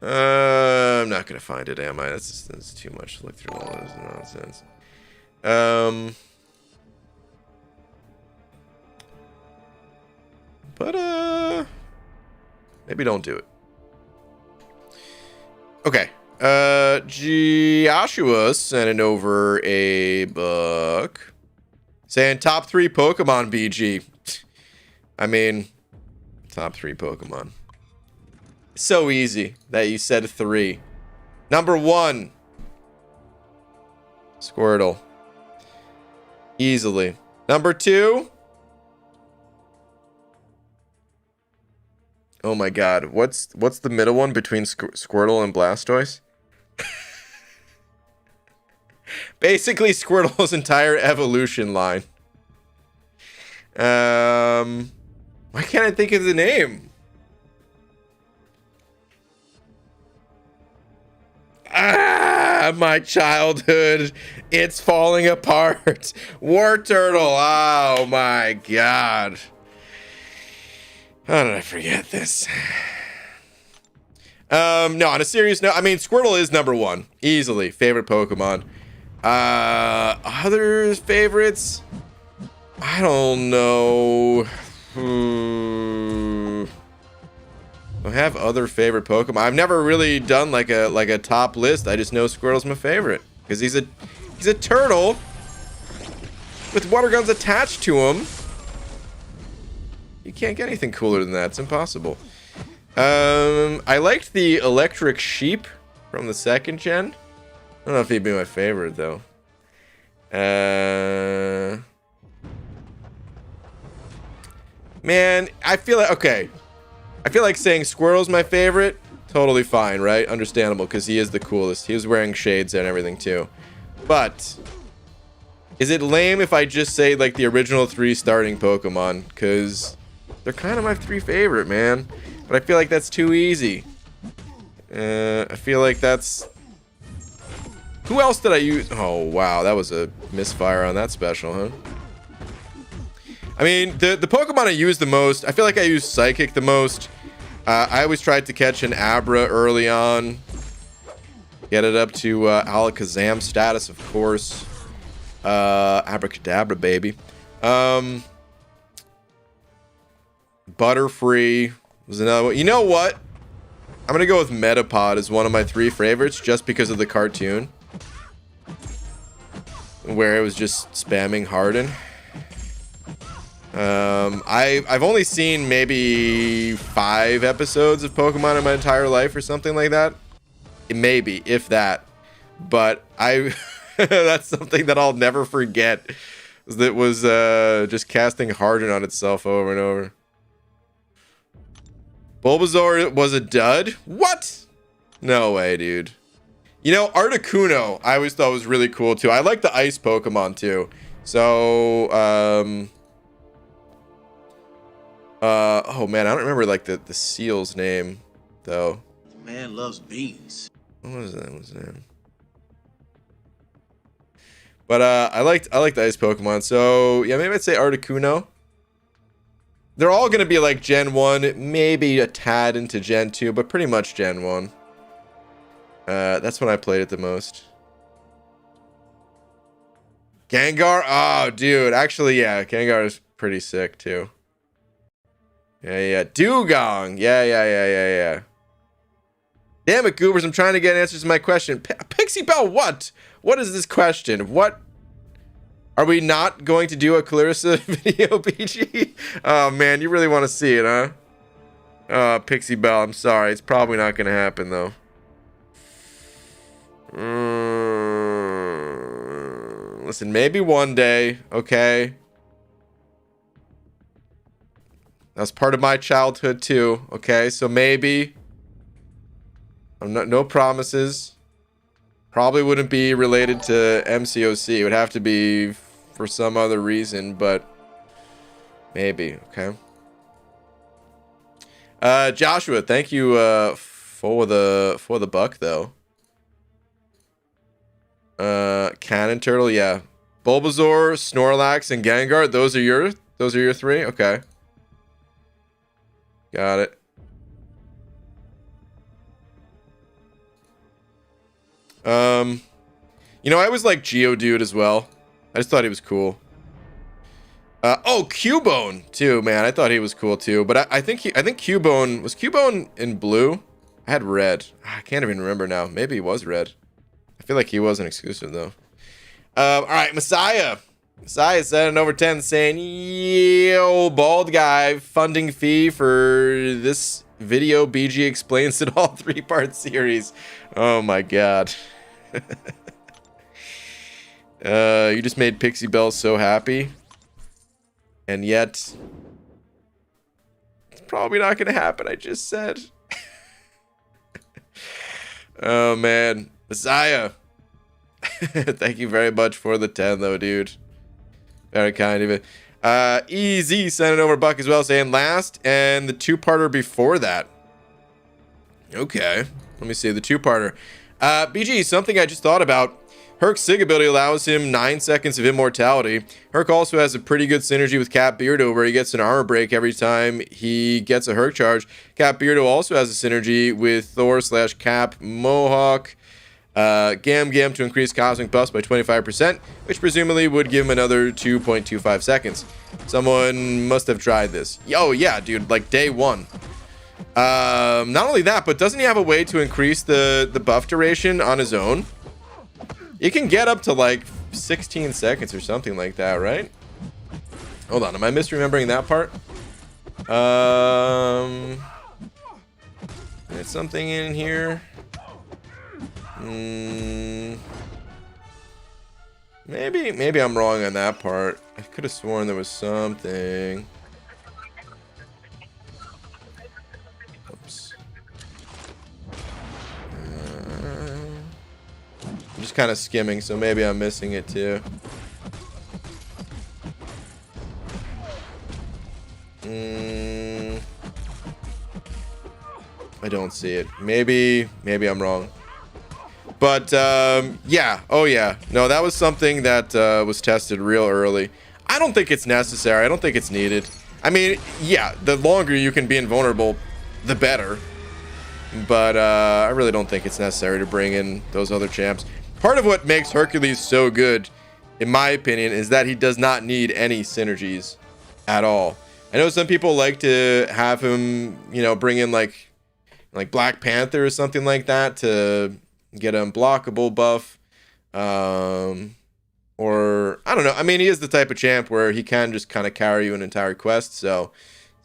S1: I'm not gonna find it, am I? That's too much to look through all this nonsense. But maybe don't do it. Okay. Joshua sending over a book saying top 3 Pokemon BG. I mean, top 3 Pokemon. So easy that you said 3. Number 1, Squirtle. Easily. Number 2. Oh my god, what's the middle one between Squirtle and Blastoise? Basically Squirtle's entire evolution line. Why can't I think of the name? My childhood. It's falling apart. Wartortle. Oh my god. How did I forget this? No, on a serious note, I mean, Squirtle is number 1. Easily. Favorite Pokemon. Other favorites? I don't know. I have other favorite Pokemon. I've never really done like a top list. I just know Squirtle's my favorite because he's a turtle with water guns attached to him. You can't get anything cooler than that. It's impossible. I liked the electric sheep from the 2nd gen. I don't know if he'd be my favorite though. Man, I feel like saying Squirtle's my favorite. Totally fine, right? Understandable, because he is the coolest. He was wearing shades and everything too. But is it lame if I just say like the original 3 starting Pokemon? Because they're kind of my 3 favorite, man. But I feel like that's too easy. I feel like that's... Who else did I use? Oh, wow. That was a misfire on that special, huh? I mean, the Pokemon I use the most, I feel like I use Psychic the most. I always tried to catch an Abra early on. Get it up to Alakazam status, of course. Abracadabra, baby. Butterfree was another one. You know what? I'm going to go with Metapod as one of my 3 favorites just because of the cartoon. Where it was just spamming Harden. I've only seen maybe 5 episodes of Pokemon in my entire life or something like that. Maybe, if that. But that's something that I'll never forget. That was just casting Harden on itself over and over. Bulbasaur was a dud? What? No way, dude. You know, Articuno, I always thought was really cool too. I like the ice Pokemon too. So, oh man, I don't remember like the seal's name though.
S3: The man loves beans.
S1: What was that? What was his name? But I liked the ice Pokemon. So yeah, maybe I'd say Articuno. They're all gonna be like Gen 1, maybe a tad into Gen 2, but pretty much Gen 1. That's when I played it the most. Gengar? Oh, dude. Actually, yeah, Gengar is pretty sick too. Yeah. Dugong. Yeah. Damn it, Goobers. I'm trying to get answers to my question. Pixie Bell, what? What is this question? What? Are we not going to do a Clarissa video, BG? Oh, man. You really want to see it, huh? Pixie Bell. I'm sorry. It's probably not going to happen, though. Listen, maybe one day, okay? That's part of my childhood too. Okay, so maybe. No promises. Probably wouldn't be related to MCOC. It would have to be for some other reason, but maybe. Okay. Joshua, thank you for the buck though. Cannon Turtle, yeah. Bulbasaur, Snorlax, and Gengar. Those are your three? Okay. Got it. You know, I was like Geodude as well. I just thought he was cool. Oh, Cubone too, man. I thought he was cool too. But I think Cubone was Cubone in blue. I had red. I can't even remember now. Maybe he was red. I feel like he wasn't exclusive though. All right, Messiah. Messiah said an over 10 saying, yo, bald guy, funding fee for this video. BG explains it all 3-part series. Oh my god. You just made Pixie Belle so happy. And yet, it's probably not going to happen, I just said. Oh man. Messiah. Thank you very much for the 10 though, dude. Very kind of it. Easy sent it over Buck as well, saying last and the 2-parter before that. Okay. Let me see the 2-parter. BG, something I just thought about. Herc's Sig ability allows him 9 seconds of immortality. Herc also has a pretty good synergy with Cap Beardo, where he gets an armor break every time he gets a Herc charge. Cap Beardo also has a synergy with Thor/Cap Mohawk. Gam to increase Cosmic Buffs by 25%, which presumably would give him another 2.25 seconds. Someone must have tried this. Oh yeah, dude, like day 1. Not only that, but doesn't he have a way to increase the buff duration on his own? You can get up to like 16 seconds or something like that, right? Hold on, am I misremembering that part? There's something in here. Maybe I'm wrong on that part. I could have sworn there was something. Oops. I'm just kind of skimming, so maybe I'm missing it too. I don't see it. Maybe I'm wrong. But yeah, oh yeah, no, that was something that was tested real early. I don't think it's necessary. I don't think it's needed. I mean, yeah, the longer you can be invulnerable, the better. But I really don't think it's necessary to bring in those other champs. Part of what makes Hercules so good, in my opinion, is that he does not need any synergies at all. I know some people like to have him, you know, bring in like Black Panther or something like that to get an unblockable buff. Or I don't know. I mean, he is the type of champ where he can just kind of carry you an entire quest. So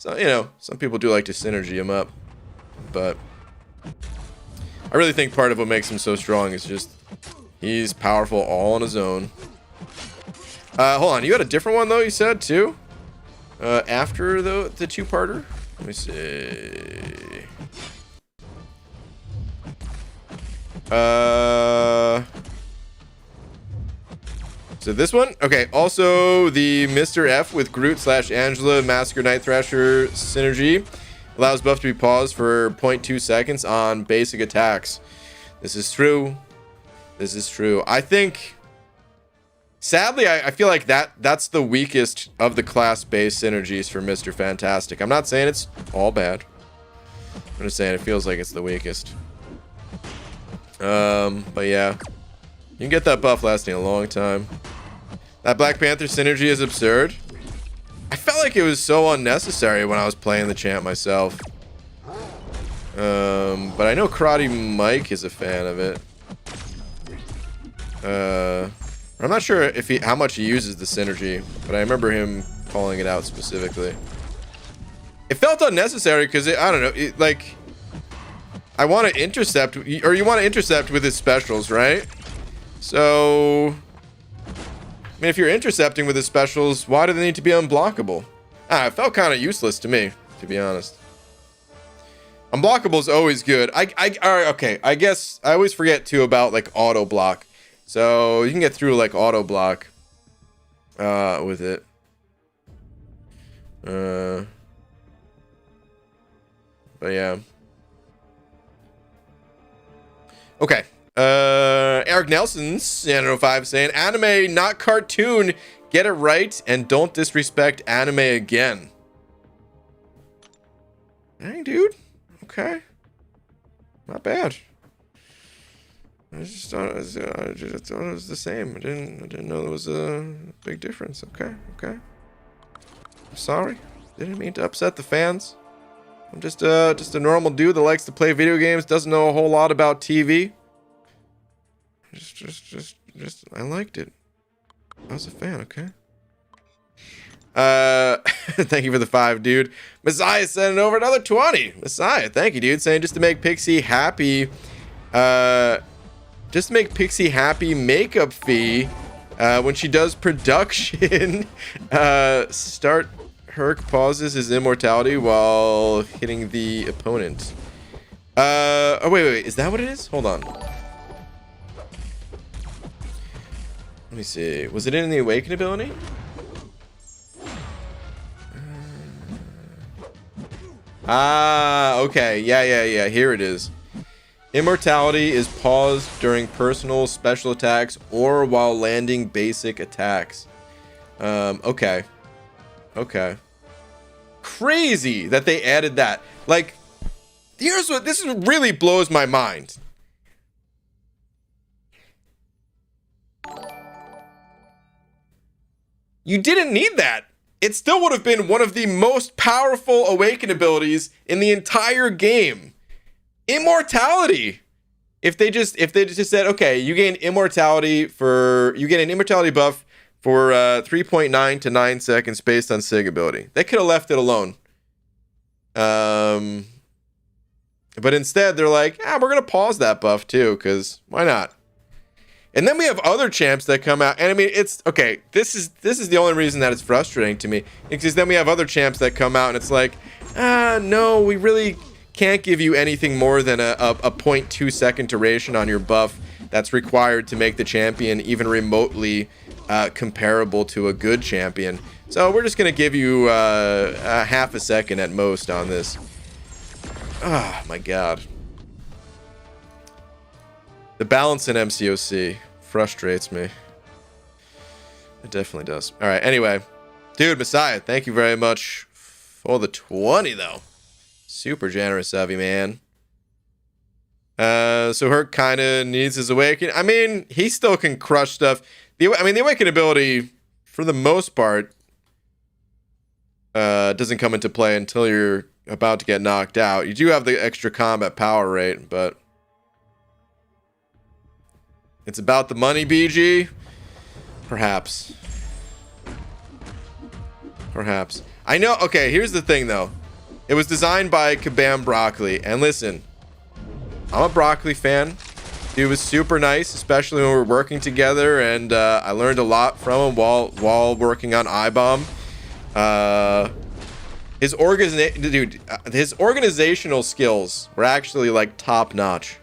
S1: you know, some people do like to synergy him up. But I really think part of what makes him so strong is just he's powerful all on his own. Hold on, you had a different one though, you said too? After the 2-parter? Let me see. So this one? Okay, also the Mr. F with Groot/Angela Massacre Night Thrasher synergy allows buff to be paused for 0.2 seconds on basic attacks. This is true. This is true. I think, sadly, I feel like that's the weakest of the class-based synergies for Mr. Fantastic. I'm not saying it's all bad. I'm just saying it feels like it's the weakest. But yeah, you can get that buff lasting a long time. That Black Panther synergy is absurd. I felt like it was so unnecessary when I was playing the champ myself. But I know Karate Mike is a fan of it. I'm not sure if how much he uses the synergy, but I remember him calling it out specifically. It felt unnecessary because I don't know, like I want to intercept, or you want to intercept with his specials, right? So I mean, if you're intercepting with his specials, why do they need to be unblockable? It felt kind of useless to me. to be honest. Unblockable is always good. All right, okay. I guess I always forget too about like auto block. So you can get through like auto block with it. But yeah. Okay. Eric Nelson's Nano5 saying anime, not cartoon. Get it right and don't disrespect anime again. Dang, dude. Okay. Not bad. I just thought it was the same. I didn't know there was a big difference. Okay. I'm sorry. Didn't mean to upset the fans. I'm just a normal dude that likes to play video games, doesn't know a whole lot about TV. Just I liked it. I was a fan, okay? Thank you for the 5, dude. Messiah sending over another 20. Messiah, thank you, dude. Saying just to make Pixie happy, makeup fee when she does production. Start Herc pauses his immortality while hitting the opponent. Oh wait, is that what it is? Hold on. Let me see. Was it in the awaken ability? Okay. Yeah. Here it is. Immortality is paused during personal special attacks or while landing basic attacks. Okay. Crazy that they added that. Like, here's what this really blows my mind. You didn't need that. It still would have been one of the most powerful awaken abilities in the entire game. Immortality. If they just said, okay, you gain immortality an immortality buff for 3.9 to 9 seconds based on SIG ability. They could have left it alone. But instead they're like, we're gonna pause that buff too, because why not? And then we have other champs that come out, and I mean, it's okay. This is the only reason that it's frustrating to me, because then we have other champs that come out, and it's like, no, we really can't give you anything more than a 0.2 second duration on your buff that's required to make the champion even remotely comparable to a good champion. So we're just gonna give you a half a second at most on this. Oh my god. The balance in MCOC frustrates me. It definitely does. All right, anyway. Dude, Messiah, thank you very much for the 20, though. Super generous of you, man. So Herc kind of needs his awaken. I mean, he still can crush stuff. The awaken ability, for the most part, doesn't come into play until you're about to get knocked out. You do have the extra combat power rate, but it's about the money, BG? Perhaps. I know, okay, here's the thing, though. It was designed by Kabam Broccoli, and listen, I'm a Broccoli fan. Dude was super nice, especially when we were working together, and I learned a lot from him while working on iBomb. His organizational skills were actually, like, top-notch.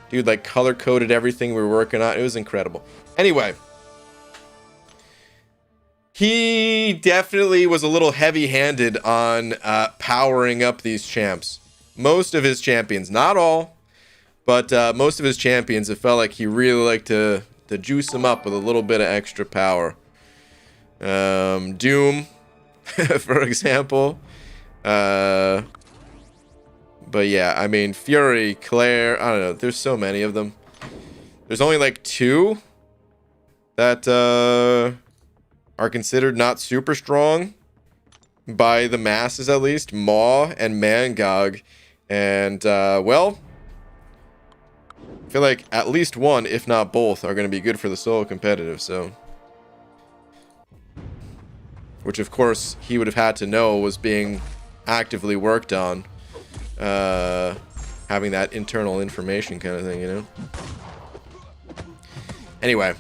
S1: Dude, like, color-coded everything we were working on. It was incredible. Anyway. He definitely was a little heavy-handed on powering up these champs. Most of his champions. Not all. But most of his champions, it felt like he really liked to juice them up with a little bit of extra power. Doom, for example. But yeah, I mean, Fury, Claire, I don't know. There's so many of them. There's only like 2 that are considered not super strong by the masses, at least. Maw and Mangog. And, well, I feel like at least one, if not both, are going to be good for the solo competitive, so. Which, of course, he would have had to know was being actively worked on. Having that internal information kind of thing, you know? Anyway.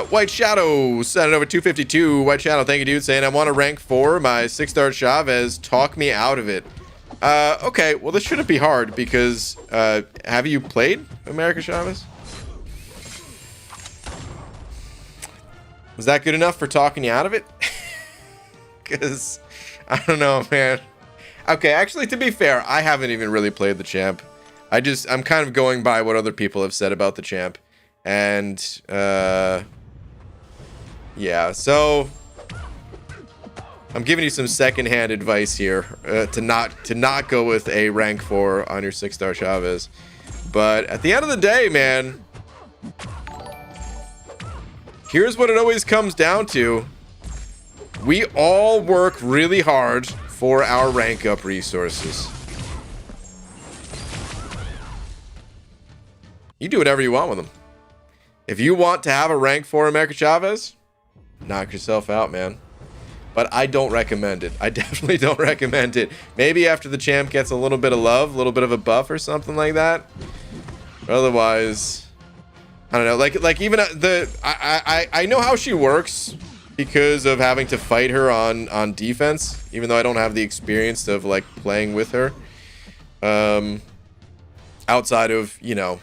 S1: White Shadow sent it over 252. White Shadow, thank you, dude. Saying I want to rank 4 my 6-star Chavez. Talk me out of it. Okay, well this shouldn't be hard because have you played America Chavez? Was that good enough for talking you out of it? Because I don't know, man. Okay, actually, to be fair, I haven't even really played the champ. I'm kind of going by what other people have said about the champ. And, yeah, so I'm giving you some secondhand advice here to not go with a rank 4 on your 6-star Chavez. But at the end of the day, man, here's what it always comes down to. We all work really hard for our rank up resources. You do whatever you want with them. If you want to have a rank 4 America Chavez, knock yourself out, man. But I don't recommend it. I definitely don't recommend it. Maybe after the champ gets a little bit of love, a little bit of a buff or something like that. But otherwise, I don't know. Like even I know how she works because of having to fight her on defense, even though I don't have the experience of like playing with her. Outside of, you know,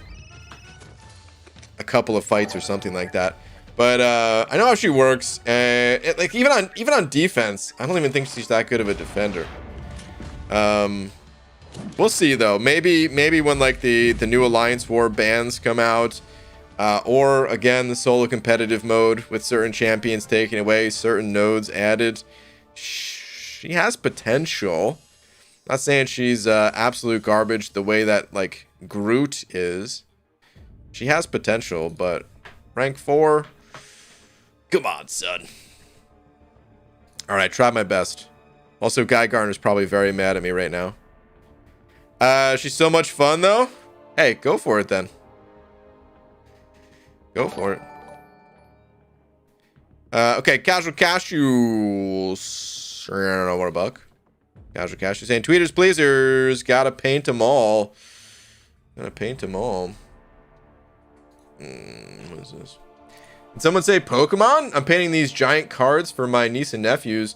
S1: a couple of fights or something like that. But I know how she works. Like even on defense, I don't even think she's that good of a defender. We'll see though. Maybe when like the new Alliance War bans come out, or again the solo competitive mode with certain champions taken away, certain nodes added, she has potential. Not saying she's absolute garbage the way that like Groot is. She has potential, but rank 4. Come on, son. All right, try my best. Also, Guy Gardner's probably very mad at me right now. She's so much fun, though. Hey, go for it, then. Go for it. Okay, Casual Cashews. I don't know what a buck. Casual Cashews saying, tweeters, pleasers. Gotta paint them all. Gotta paint them all. What is this? Did someone say Pokemon? I'm painting these giant cards for my niece and nephews.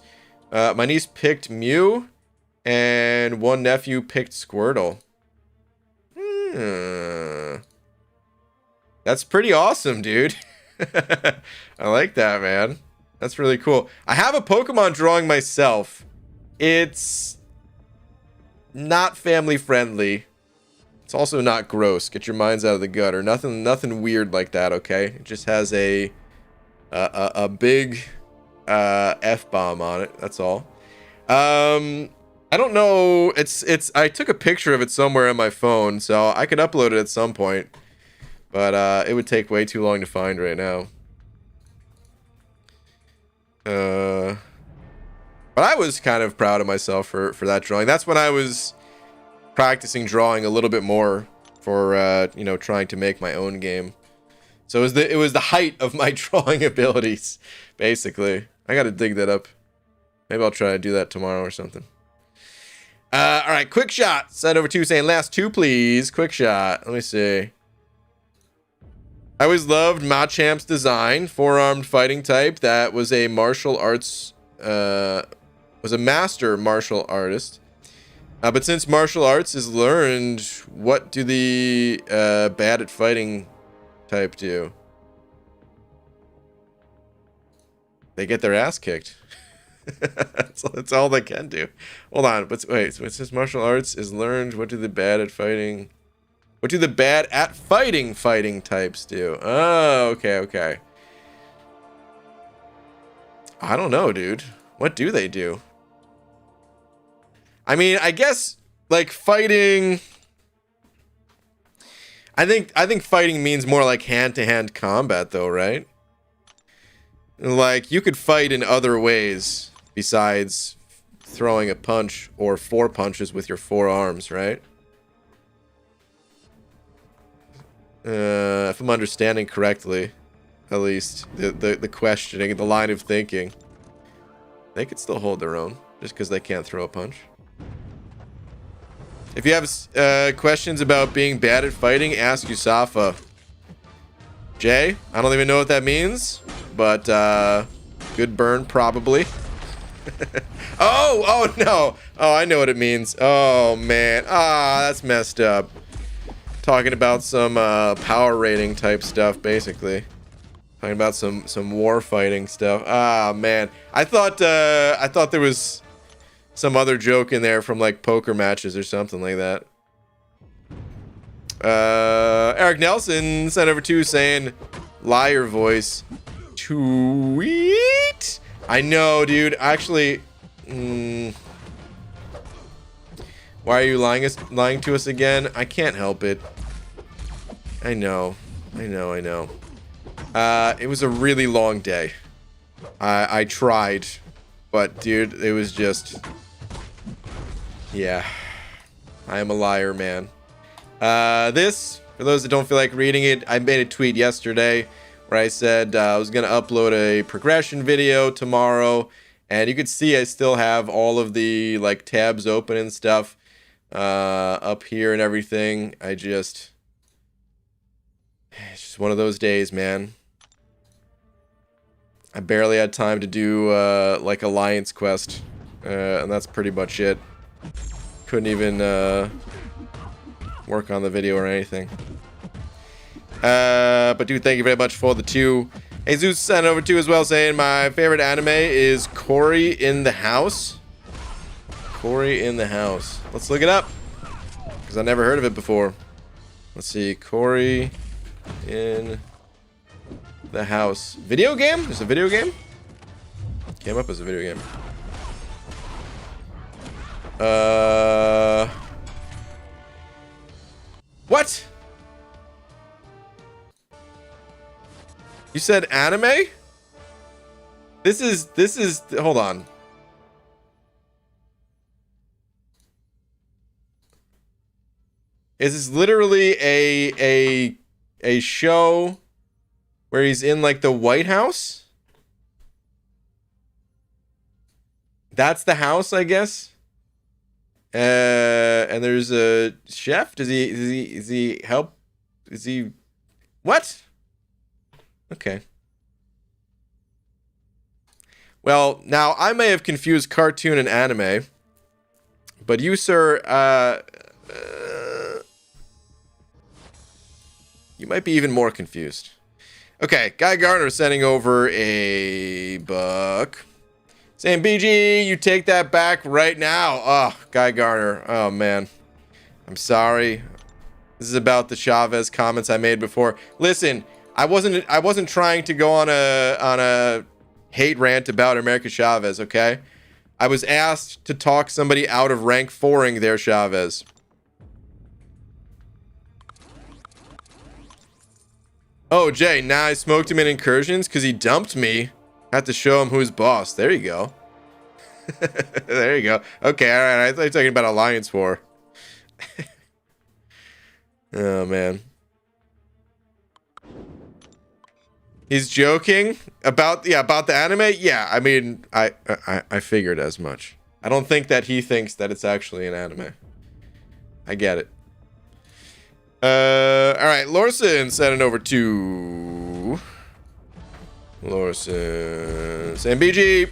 S1: My niece picked Mew, and one nephew picked Squirtle. That's pretty awesome, dude. I like that, man. That's really cool. I have a Pokemon drawing myself. It's not family friendly. It's also not gross. Get your minds out of the gutter. Nothing weird like that, okay? It just has a big F-bomb on it. That's all. I don't know. I took a picture of it somewhere on my phone, so I could upload it at some point. But it would take way too long to find right now. But I was kind of proud of myself for that drawing. That's when I was practicing drawing a little bit more for you know, trying to make my own game. So it was the height of my drawing abilities, basically. I gotta dig that up. Maybe I'll try to do that tomorrow or something. All right, quick shot. Sent over 2 saying last 2, please. Quick shot. Let me see. I always loved Machamp's design, 4-armed fighting type. That was a martial arts, was a master martial artist. But since martial arts is learned, what do the bad at fighting type do? They get their ass kicked. That's all they can do. Hold on, but wait. So since martial arts is learned, what do the bad at fighting? What do the bad at fighting types do? Oh, okay. I don't know, dude. What do they do? I mean, I guess like fighting. I think fighting means more like hand-to-hand combat, though, right? Like you could fight in other ways besides throwing a punch or 4 punches with your 4 arms, right? If I'm understanding correctly, at least the questioning, the line of thinking, they could still hold their own just because they can't throw a punch. If you have questions about being bad at fighting, ask Yusafa. Jay, I don't even know what that means, but good burn probably. Oh no. Oh, I know what it means. Oh man. That's messed up. Talking about some power rating type stuff, basically. Talking about some war fighting stuff. Man. I thought there was some other joke in there from like poker matches or something like that. Eric Nelson sent over to saying liar voice. Tweet. I know, dude. Actually, why are you lying to us again? I can't help it. I know. It was a really long day. I tried, but dude, it was just, yeah. I am a liar, man. This, for those that don't feel like reading it, I made a tweet yesterday where I said I was going to upload a progression video tomorrow, and you could see I still have all of the like tabs open and stuff up here and everything. It's just one of those days, man. I barely had time to do like Alliance Quest, and that's pretty much it. Couldn't even work on the video or anything. But dude, thank you very much for the 2. Jesus sent over 2 as well, saying my favorite anime is Cory in the House. Cory in the House. Let's look it up, because I never heard of it before. Let's see. Cory in the House. Video game? There's a video game? Came up as a video game. What? You said anime? This is hold on. Is this literally a show where he's in like the White House? That's the house, I guess. And there's a chef. Does he help? Is he what? Okay. Well, now I may have confused cartoon and anime, but you, sir, you might be even more confused. Okay, Guy Gardner sending over a buck. Saying, BG, you take that back right now. Oh, Guy Gardner. Oh, man. I'm sorry. This is about the Chavez comments I made before. Listen, I wasn't trying to go on a hate rant about America Chavez, okay? I was asked to talk somebody out of rank 4ing their Chavez. Oh, Jay, now I smoked him in incursions because he dumped me. I have to show him who's boss. There you go. There you go. Okay, all right. I thought you were talking about Alliance War. Oh, man. He's joking about the anime? Yeah, I mean, I figured as much. I don't think that he thinks that it's actually an anime. I get it. All right, Lorson sent it over to Lorson. Sam BG,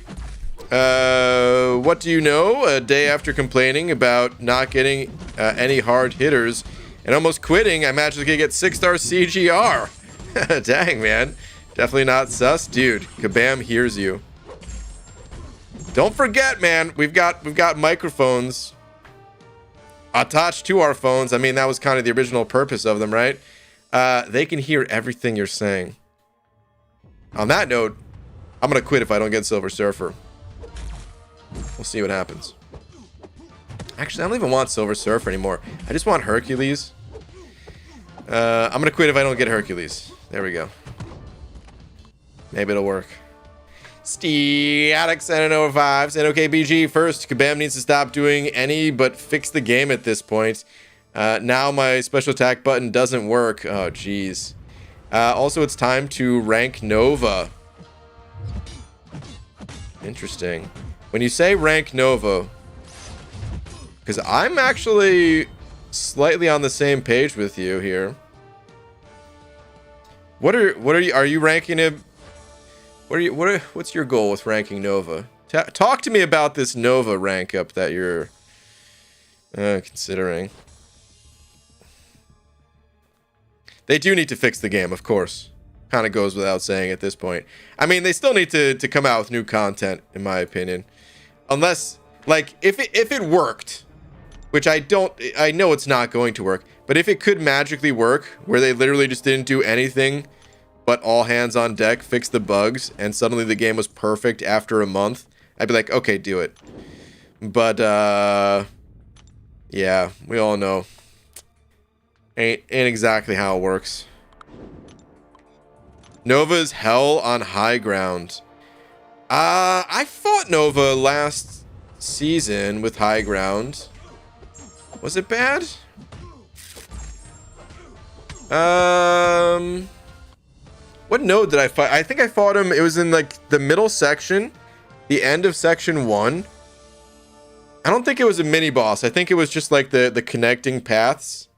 S1: what do you know? A day after complaining about not getting any hard hitters and almost quitting, I magically could get 6-star CGR. Dang, man. Definitely not sus. Dude, Kabam hears you. Don't forget, man, we've got microphones attached to our phones. I mean, that was kind of the original purpose of them, right? They can hear everything you're saying. On that note, I'm gonna quit if I don't get Silver Surfer. We'll see what happens. Actually, I don't even want Silver Surfer anymore. I just want Hercules. I'm gonna quit if I don't get Hercules. There we go. Maybe it'll work. Static 705 saying, okay, BG, first, Kabam needs to stop doing any but fix the game at this point. Now my special attack button doesn't work. Oh, jeez. Also, it's time to rank Nova. Interesting. When you say rank Nova, because I'm actually slightly on the same page with you here. Are you ranking him? What's your goal with ranking Nova? Talk to me about this Nova rank up that you're considering. They do need to fix the game, of course. Kind of goes without saying at this point. I mean, they still need to come out with new content, in my opinion. Unless, like, if it worked, which I know it's not going to work, but if it could magically work, where they literally just didn't do anything but all hands on deck, fix the bugs, and suddenly the game was perfect after a month, I'd be like, okay, do it. But, yeah, we all know. Ain't exactly how it works. Nova's hell on high ground. I fought Nova last season with high ground. Was it bad? What node did I fight? I think I fought him. It was in like the middle section, the end of section 1. I don't think it was a mini boss. I think it was just like the connecting paths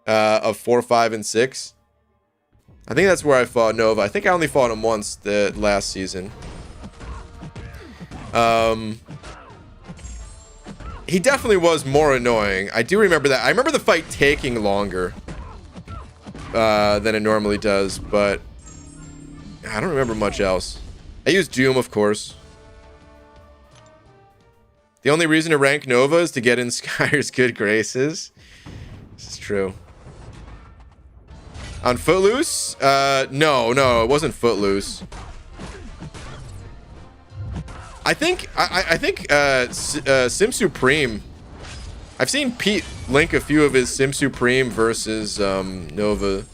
S1: of 4, 5, and 6. I think that's where I fought Nova. I think I only fought him once the last season. He definitely was more annoying. I do remember that. I remember the fight taking longer than it normally does, but I don't remember much else. I used Doom, of course. The only reason to rank Nova is to get in Skyre's good graces. This is true. On Footloose? No, it wasn't Footloose. I think Sim Supreme. I've seen Pete link a few of his Sim Supreme versus Nova.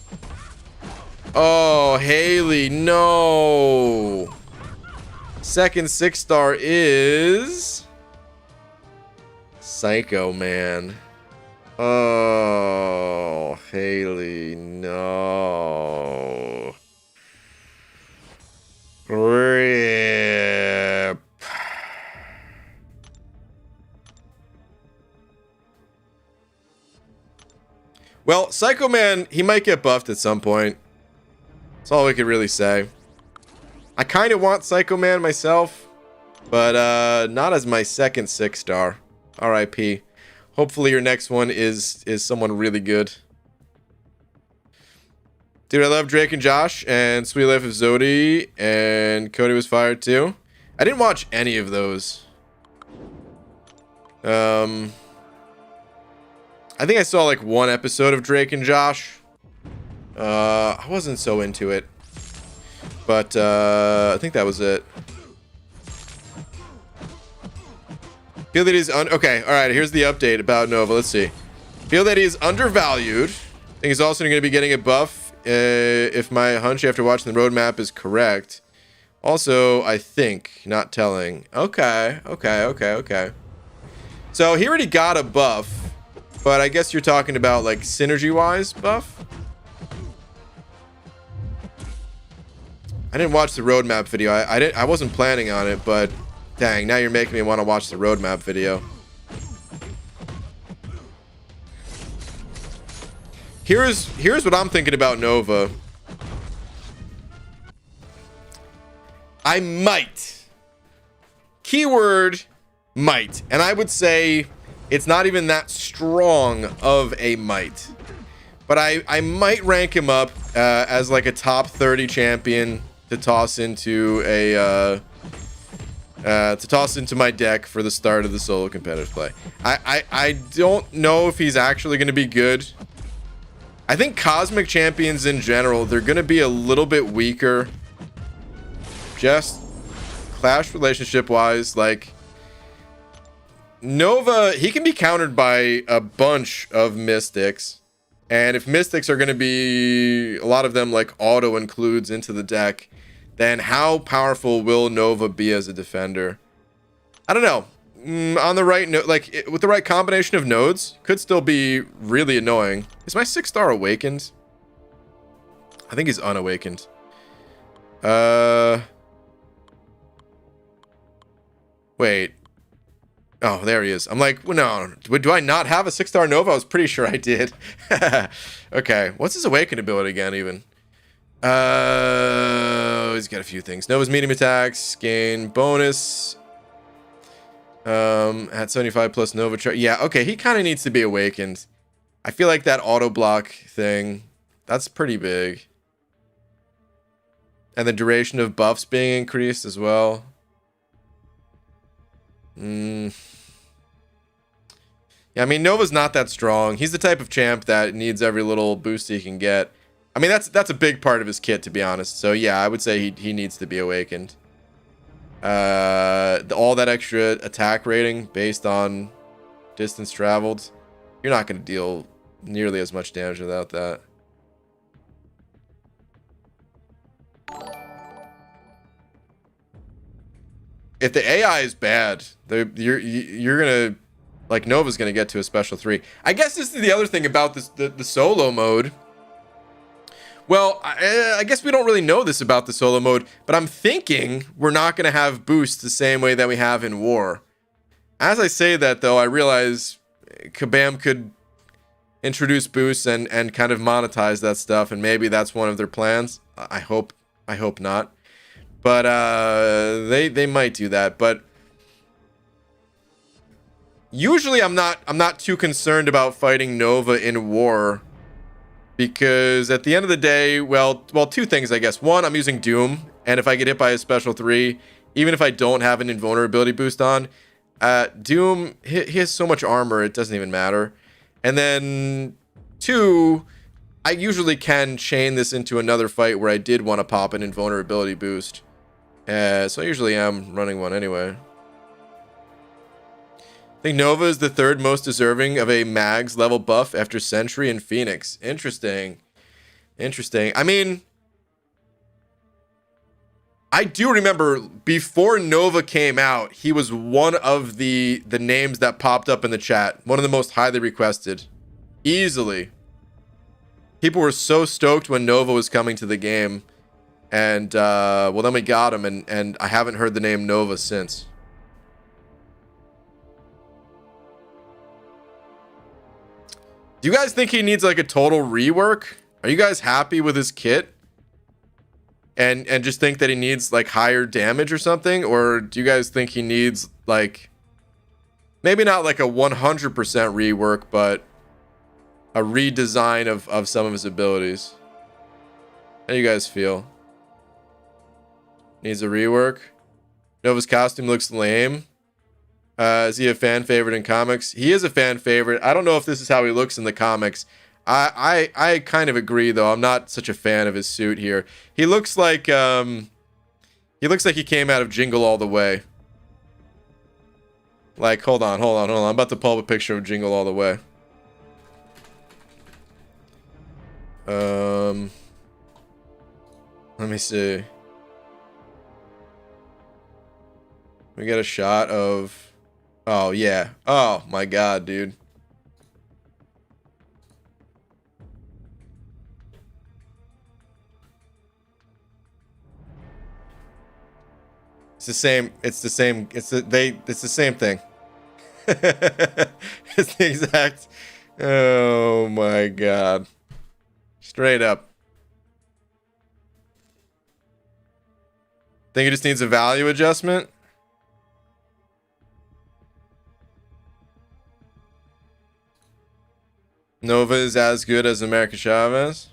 S1: Oh, Haley, no. Second 6-star is Psycho Man. Oh, Haley, no. Rip. Well, Psycho Man, he might get buffed at some point. That's all we could really say. I kind of want Psycho Man myself, but not as my second 6-star. RIP. Hopefully your next one is someone really good. Dude, I love Drake and Josh and Sweet Life of Zodi, and Cody Was Fired too. I didn't watch any of those. I think I saw like one episode of Drake and Josh. I wasn't so into it, but I think that was it. Feel that he's okay. All right, here's the update about Nova. Let's see. Feel that he's undervalued. I think he's also going to be getting a buff if my hunch after watching the roadmap is correct. Also, I think not telling. Okay. So he already got a buff, but I guess you're talking about like synergy-wise buff. I didn't watch the roadmap video. I wasn't planning on it, but dang, now you're making me want to watch the roadmap video. Here's what I'm thinking about Nova. I might. Keyword might. And I would say it's not even that strong of a might. But I might rank him up as like a top 30 champion to toss into a my deck for the start of the solo competitive play. I don't know if he's actually going to be good. I think Cosmic Champions in general, they're going to be a little bit weaker. Just clash relationship wise. Like Nova, he can be countered by a bunch of Mystics. And if Mystics are going to be, a lot of them like auto includes into the deck, then how powerful will Nova be as a defender? I don't know. On the right note, like with the right combination of nodes, could still be really annoying. Is my 6-star awakened? I think he's unawakened. Wait. Oh, there he is. I'm like, well, no. Do I not have a 6-star Nova? I was pretty sure I did. Okay. What's his awakened ability again, even? He's got a few things. Nova's medium attacks, gain bonus. At 75 plus Nova chart. Yeah, okay, he kind of needs to be awakened. I feel like that auto block thing, that's pretty big. And the duration of buffs being increased as well. Yeah, I mean, Nova's not that strong. He's the type of champ that needs every little boost he can get. I mean, that's a big part of his kit, to be honest. So yeah, I would say he needs to be awakened. All that extra attack rating based on distance traveled, you're not going to deal nearly as much damage without that. If the AI is bad, you're gonna, like, Nova's gonna get to a special 3. I guess this is the other thing about this, the solo mode. Well, I guess we don't really know this about the solo mode, but I'm thinking we're not going to have boosts the same way that we have in War. As I say that, though, I realize Kabam could introduce boosts and kind of monetize that stuff, and maybe that's one of their plans. I hope not. But they might do that. But usually I'm not too concerned about fighting Nova in War. Because at the end of the day, well, two things, I guess. One, I'm using Doom, and if I get hit by a special 3, even if I don't have an invulnerability boost on, Doom, he has so much armor, it doesn't even matter. And then 2, I usually can chain this into another fight where I did want to pop an invulnerability boost. So I usually am running one anyway. I think Nova is the 3rd most deserving of a Mags level buff after Sentry and Phoenix. Interesting. I mean, I do remember before Nova came out, he was one of the names that popped up in the chat. One of the most highly requested. Easily. People were so stoked when Nova was coming to the game. And, well, then we got him, and I haven't heard the name Nova since. Do you guys think he needs like a total rework? Are you guys happy with his kit? And just think that he needs like higher damage or something? Or do you guys think he needs like, maybe not like a 100% rework, but a redesign of some of his abilities? How do you guys feel? Needs a rework? Nova's costume looks lame. Is he a fan favorite in comics? He is a fan favorite. I don't know if this is how he looks in the comics. I kind of agree, though. I'm not such a fan of his suit here. He looks like he came out of Jingle All the Way. Like, hold on. I'm about to pull up a picture of Jingle All the Way. Let me see. We got a shot of... Oh, yeah. Oh, my God, dude. It's the same. It's the same. It's the same thing. It's the exact... Oh, my God. Straight up. Think it just needs a value adjustment? Nova is as good as America Chavez.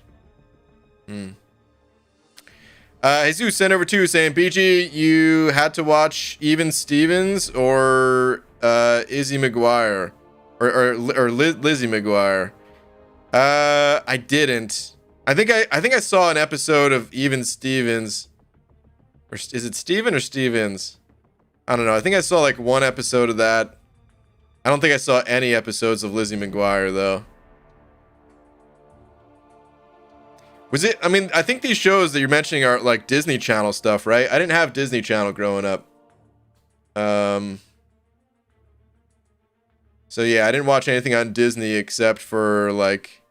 S1: Jesus sent over 2 saying, BG, you had to watch Even Stevens or Izzy McGuire or Lizzie McGuire. I didn't. I think I saw an episode of Even Stevens. Or is it Steven or Stevens? I don't know. I think I saw like one episode of that. I don't think I saw any episodes of Lizzie McGuire though. Was it? I mean, I think these shows that you're mentioning are like Disney Channel stuff, right? I didn't have Disney Channel growing up. So yeah, I didn't watch anything on Disney except for like,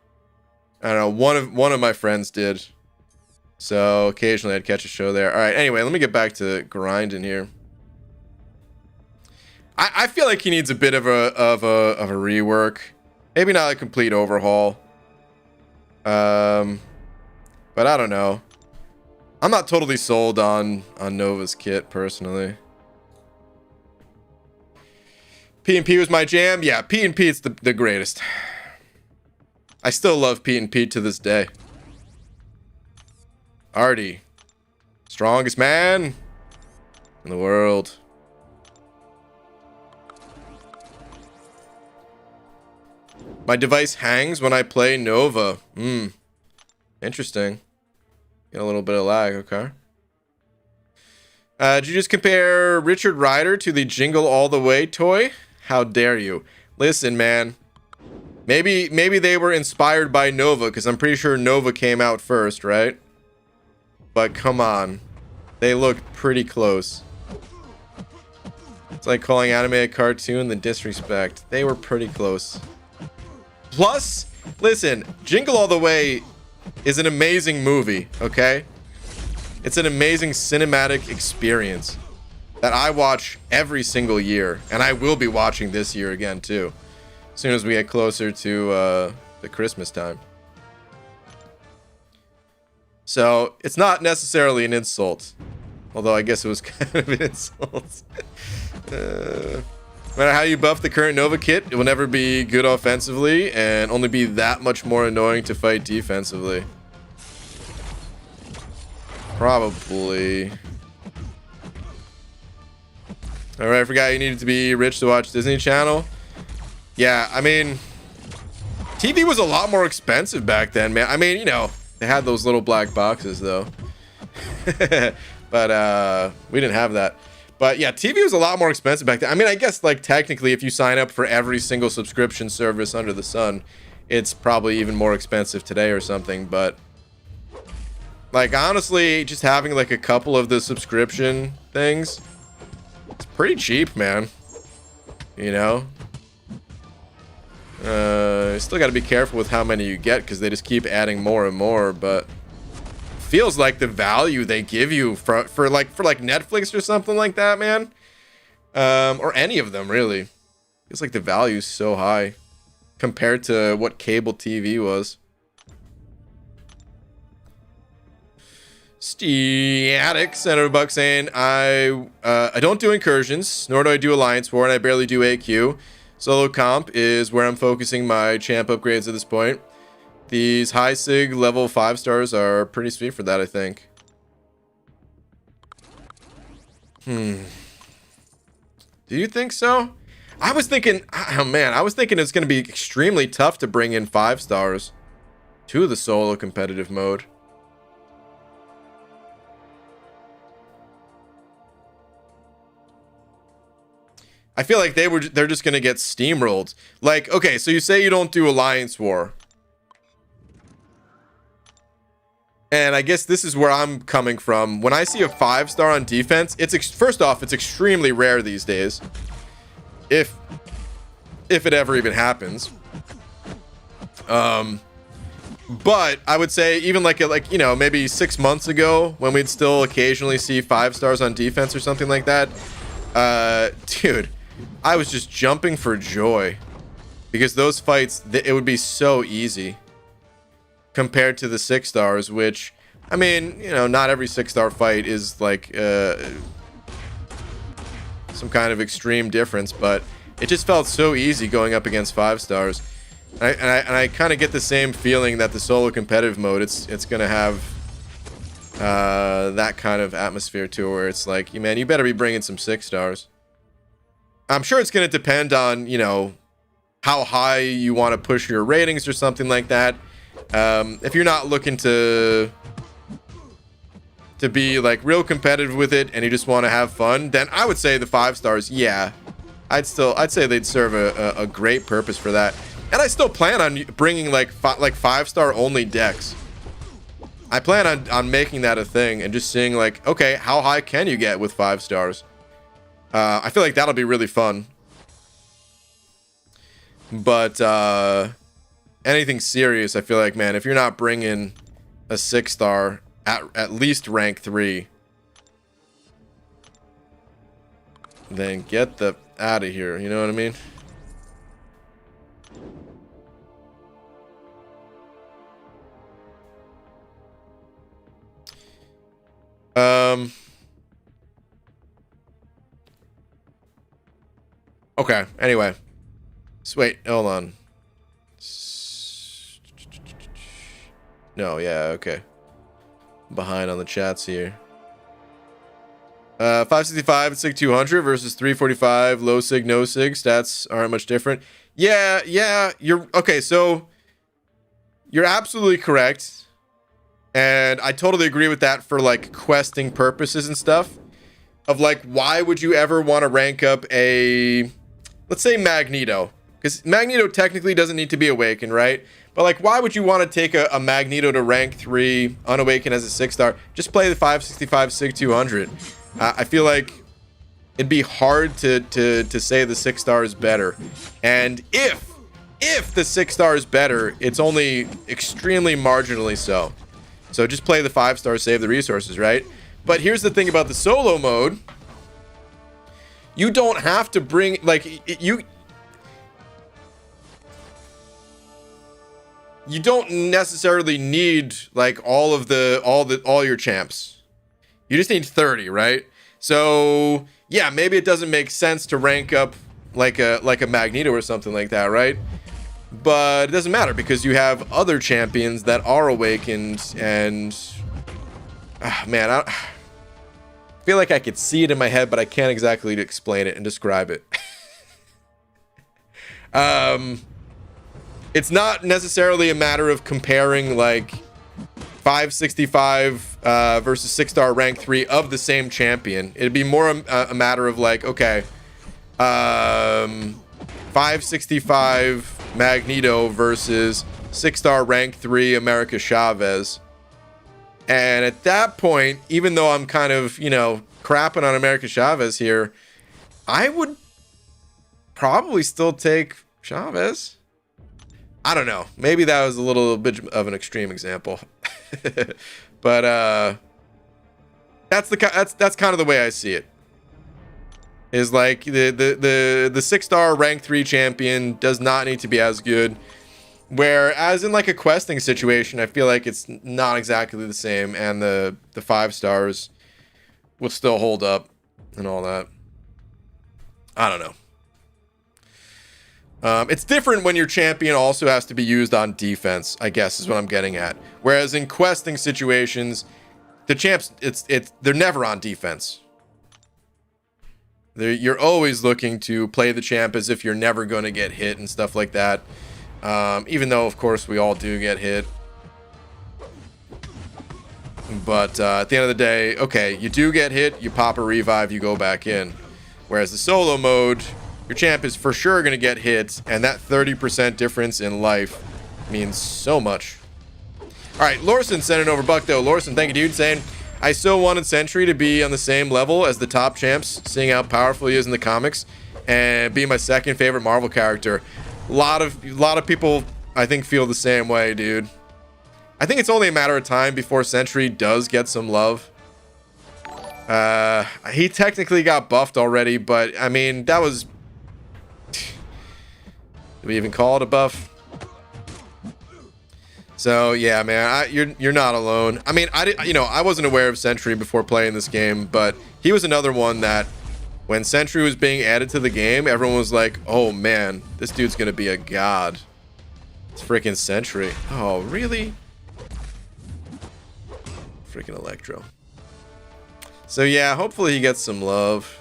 S1: I don't know, one of my friends did. So occasionally I'd catch a show there. All right. Anyway, let me get back to grinding here. I feel like he needs a bit of a rework. Maybe not a complete overhaul. But I don't know. I'm not totally sold on Nova's kit personally. P&P was my jam. Yeah, P&P is the greatest. I still love P&P to this day. Artie. Strongest man in the world. My device hangs when I play Nova. Interesting. Get a little bit of lag, okay. Did you just compare Richard Rider to the Jingle All the Way toy? How dare you? Listen, man. Maybe they were inspired by Nova, because I'm pretty sure Nova came out first, right? But come on. They look pretty close. It's like calling anime a cartoon, the disrespect. They were pretty close. Plus, listen, Jingle All the Way is an amazing movie, okay? It's an amazing cinematic experience that I watch every single year, and I will be watching this year again too, as soon as we get closer to the Christmas time. So it's not necessarily an insult, although I guess it was kind of an insult. No matter how you buff the current Nova kit, it will never be good offensively and only be that much more annoying to fight defensively. Probably. Alright, I forgot you needed to be rich to watch Disney Channel. Yeah, I mean, TV was a lot more expensive back then, man. I mean, you know, they had those little black boxes, though. But we didn't have that. But yeah, TV was a lot more expensive back then. I mean, I guess, like, technically, if you sign up for every single subscription service under the sun, it's probably even more expensive today or something. But, like, honestly, just having, like, a couple of the subscription things, it's pretty cheap, man. You know? Still got to be careful with how many you get, because they just keep adding more and more, but feels like the value they give you for Netflix or something like that, man. Or any of them, really. Feels like the value's so high compared to what cable TV was. Static Senator Buck saying, I don't do incursions, nor do I do Alliance War, and I barely do AQ. Solo comp is where I'm focusing my champ upgrades at this point. These high sig level 5 stars are pretty sweet for that, I think. Do you think so? I was thinking, oh man, I was thinking it's going to be extremely tough to bring in 5 stars to the solo competitive mode. I feel like they're just going to get steamrolled. Like, okay, so you say you don't do Alliance War. And I guess this is where I'm coming from. When I see a 5-star on defense, first off, it's extremely rare these days. If it ever even happens. But I would say even like you know, maybe 6 months ago when we'd still occasionally see 5 stars on defense or something like that. Dude, I was just jumping for joy because those fights, it would be so easy compared to the 6 stars, which, I mean, you know, not every 6-star fight is like some kind of extreme difference, but it just felt so easy going up against 5 stars. And I kind of get the same feeling that the solo competitive mode, it's gonna have that kind of atmosphere to it, where it's like, man, you better be bringing some 6 stars. I'm sure it's gonna depend on, you know, how high you want to push your ratings or something like that. If you're not looking to be like real competitive with it and you just want to have fun, then I would say the 5 stars, yeah, I'd say they'd serve a great purpose for that. And I still plan on bringing like 5-star only decks. I plan on making that a thing and just seeing like, okay, how high can you get with 5 stars? I feel like that'll be really fun. But anything serious, I feel like, man, if you're not bringing a 6-star at least rank 3, then get the out of here. You know what I mean? Okay, anyway. So wait, hold on. No, yeah, okay. Behind on the chats here. 565 and Sig 200 versus 345 low Sig, no Sig. Stats aren't much different. Yeah, you're okay. So you're absolutely correct, and I totally agree with that for like questing purposes and stuff. Of like, why would you ever want to rank up a, let's say Magneto, because Magneto technically doesn't need to be awakened, right? But like, why would you want to take a Magneto to rank 3 unawakened as a 6-star? Just play the 565 Sig 200. I feel like it'd be hard to say the 6-star is better. And if the 6-star is better, it's only extremely marginally so. So just play the 5-star, save the resources, right? But here's the thing about the solo mode. You don't have to bring, like, you don't necessarily need like all your champs. You just need 30, right? So yeah, maybe it doesn't make sense to rank up like a Magneto or something like that, right? But it doesn't matter because you have other champions that are awakened, and man, I feel like I could see it in my head, but I can't exactly explain it and describe it. It's not necessarily a matter of comparing like 565 versus 6-star rank 3 of the same champion. It'd be more a matter of like, okay, 565 Magneto versus 6-star rank 3 America Chavez. And at that point, even though I'm kind of, crapping on America Chavez here, I would probably still take Chavez. I don't know. Maybe that was a little bit of an extreme example. But that's kind of the way I see it. Is like the 6-star rank 3 champion does not need to be as good. Whereas in like a questing situation, I feel like it's not exactly the same, and the 5 stars will still hold up and all that. I don't know. It's different when your champion also has to be used on defense, I guess is what I'm getting at. Whereas in questing situations, the champs, they're never on defense. You're always looking to play the champ as if you're never going to get hit and stuff like that. Even though, of course, we all do get hit. But at the end of the day, okay, you do get hit, you pop a revive, you go back in. Whereas the solo mode, your champ is for sure going to get hit, and that 30% difference in life means so much. All right, Lorson sending over buck, though. Lorson, thank you, dude, saying, I still wanted Sentry to be on the same level as the top champs, seeing how powerful he is in the comics, and be my second favorite Marvel character. A lot of people, I think, feel the same way, dude. I think it's only a matter of time before Sentry does get some love. He technically got buffed already, but, I mean, that was... Do we even call it a buff? So yeah, man, you're not alone. I mean, I wasn't aware of Sentry before playing this game, but he was another one that when Sentry was being added to the game, everyone was like, "Oh man, this dude's gonna be a god." It's freaking Sentry. Oh really? Freaking Electro. So yeah, hopefully he gets some love.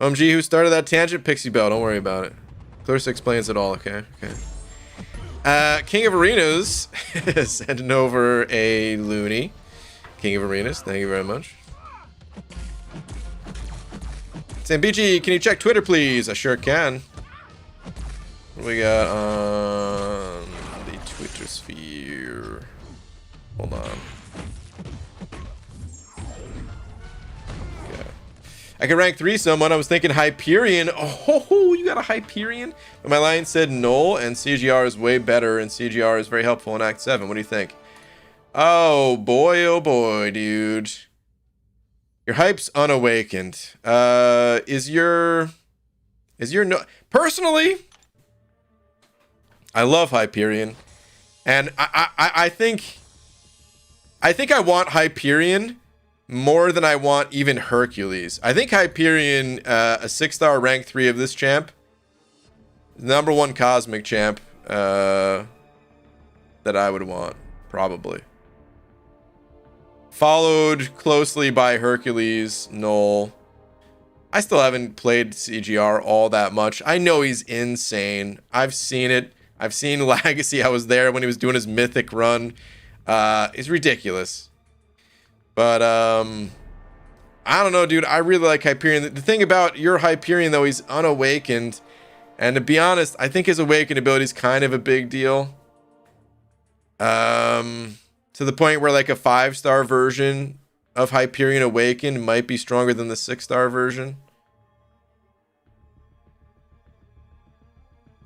S1: OMG, who started that tangent? Pixie Bell, don't worry about it. Clarissa explains it all, okay? King of Arenas sending over a loony. King of Arenas, thank you very much. Sam BG, can you check Twitter, please? I sure can. What do we got on the Twitter sphere? Hold on. I can rank 3 someone. I was thinking Hyperion. Oh, you got a Hyperion? But my line said null, and CGR is way better, and CGR is very helpful in Act 7. What do you think? Oh boy, dude. Your hype's unawakened. Is your no... Personally, I love Hyperion. And I think I think I want Hyperion more than I want even Hercules. I think Hyperion, a 6-star rank 3 of this champ, number 1 cosmic champ that I would want, probably. Followed closely by Hercules, Null. I still haven't played CGR all that much. I know he's insane. I've seen it. I've seen Legacy. I was there when he was doing his mythic run. It's ridiculous. But I don't know, dude. I really like Hyperion. The thing about your Hyperion, though, he's unawakened. And to be honest, I think his awakened ability is kind of a big deal. To the point where like a 5-star version of Hyperion Awakened might be stronger than the 6-star version.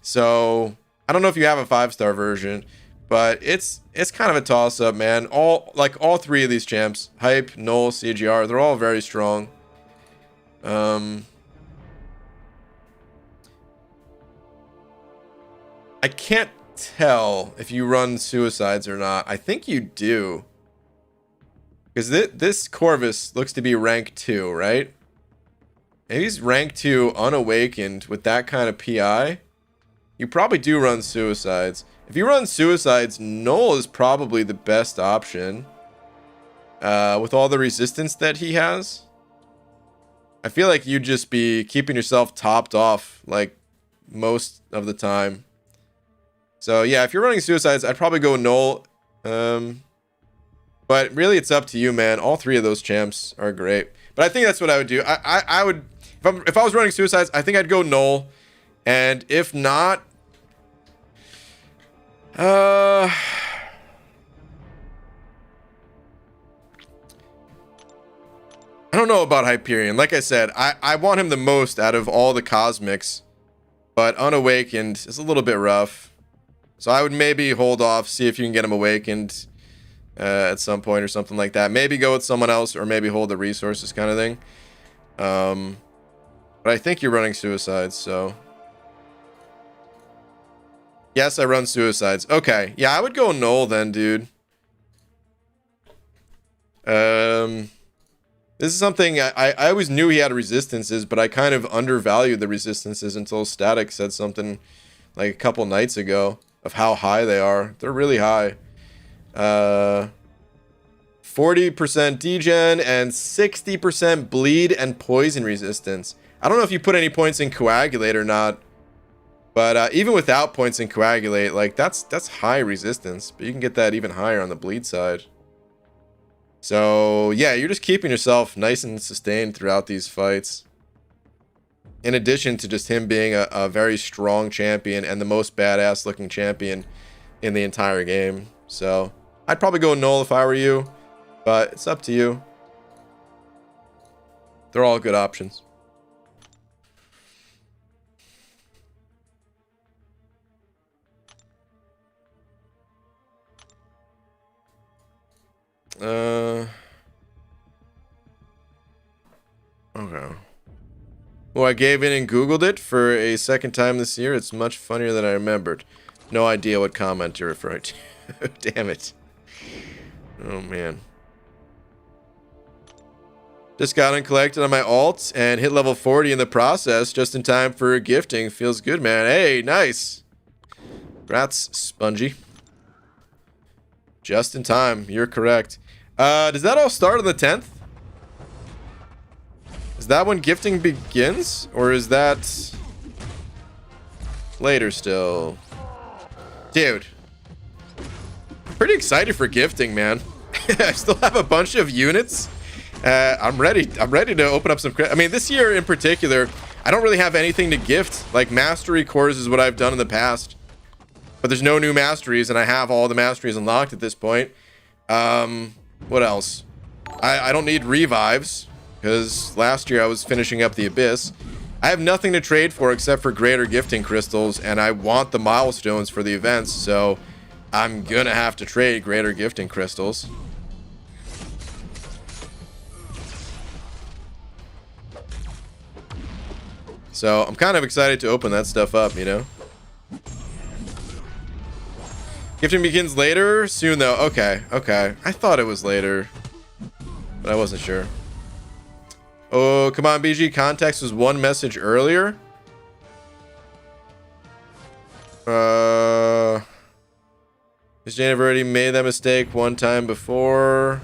S1: So I don't know if you have a 5-star version, but it's kind of a toss-up, man. All 3 of these champs, Hype, Null, CGR, they're all very strong. I can't tell if you run Suicides or not. I think you do. Because this Corvus looks to be rank 2, right? Maybe he's rank 2 unawakened with that kind of PI. You probably do run Suicides. If you run Suicides, Null is probably the best option. With all the resistance that he has. I feel like you'd just be keeping yourself topped off like most of the time. So yeah, if you're running Suicides, I'd probably go Null. But really, it's up to you, man. All 3 of those champs are great. But I think that's what I would do. I would, if I was running Suicides, I think I'd go Null. And if not, I don't know about Hyperion. Like I said, I want him the most out of all the Cosmics. But Unawakened is a little bit rough. So I would maybe hold off, see if you can get him awakened at some point or something like that. Maybe go with someone else or maybe hold the resources kind of thing. But I think you're running Suicides, so... Yes, I run Suicides. Okay, yeah, I would go Null then, dude. This is something I always knew he had resistances, but I kind of undervalued the resistances until Static said something like a couple nights ago of how high they are. They're really high. 40% degen and 60% bleed and poison resistance. I don't know if you put any points in Coagulate or not, but even without points in Coagulate, like that's high resistance, but you can get that even higher on the bleed side. So yeah, you're just keeping yourself nice and sustained throughout these fights. In addition to just him being a very strong champion and the most badass looking champion in the entire game. So I'd probably go Null if I were you, but it's up to you. They're all good options. Okay. Well, I gave in and Googled it for a second time this year. It's much funnier than I remembered. No idea what comment you're referring to. Damn it. Oh, man. Just got uncollected on my alt and hit level 40 in the process just in time for gifting. Feels good, man. Hey, nice. Congrats, Spongy. Just in time. You're correct. Does that all start on the 10th? Is that when gifting begins? Or is that later still? Dude. Pretty excited for gifting, man. I still have a bunch of units. I'm ready to open up some... I mean, this year in particular, I don't really have anything to gift. Like, mastery cores is what I've done in the past. But there's no new masteries, and I have all the masteries unlocked at this point. What else? I don't need revives, because last year I was finishing up the Abyss. I have nothing to trade for except for greater gifting crystals, and I want the milestones for the events, so I'm gonna have to trade greater gifting crystals. So I'm kind of excited to open that stuff up, you know? Gifting begins later? Soon, though. Okay, okay. I thought it was later, but I wasn't sure. Oh, come on, BG. Context was one message earlier. Has Jane have already made that mistake one time before?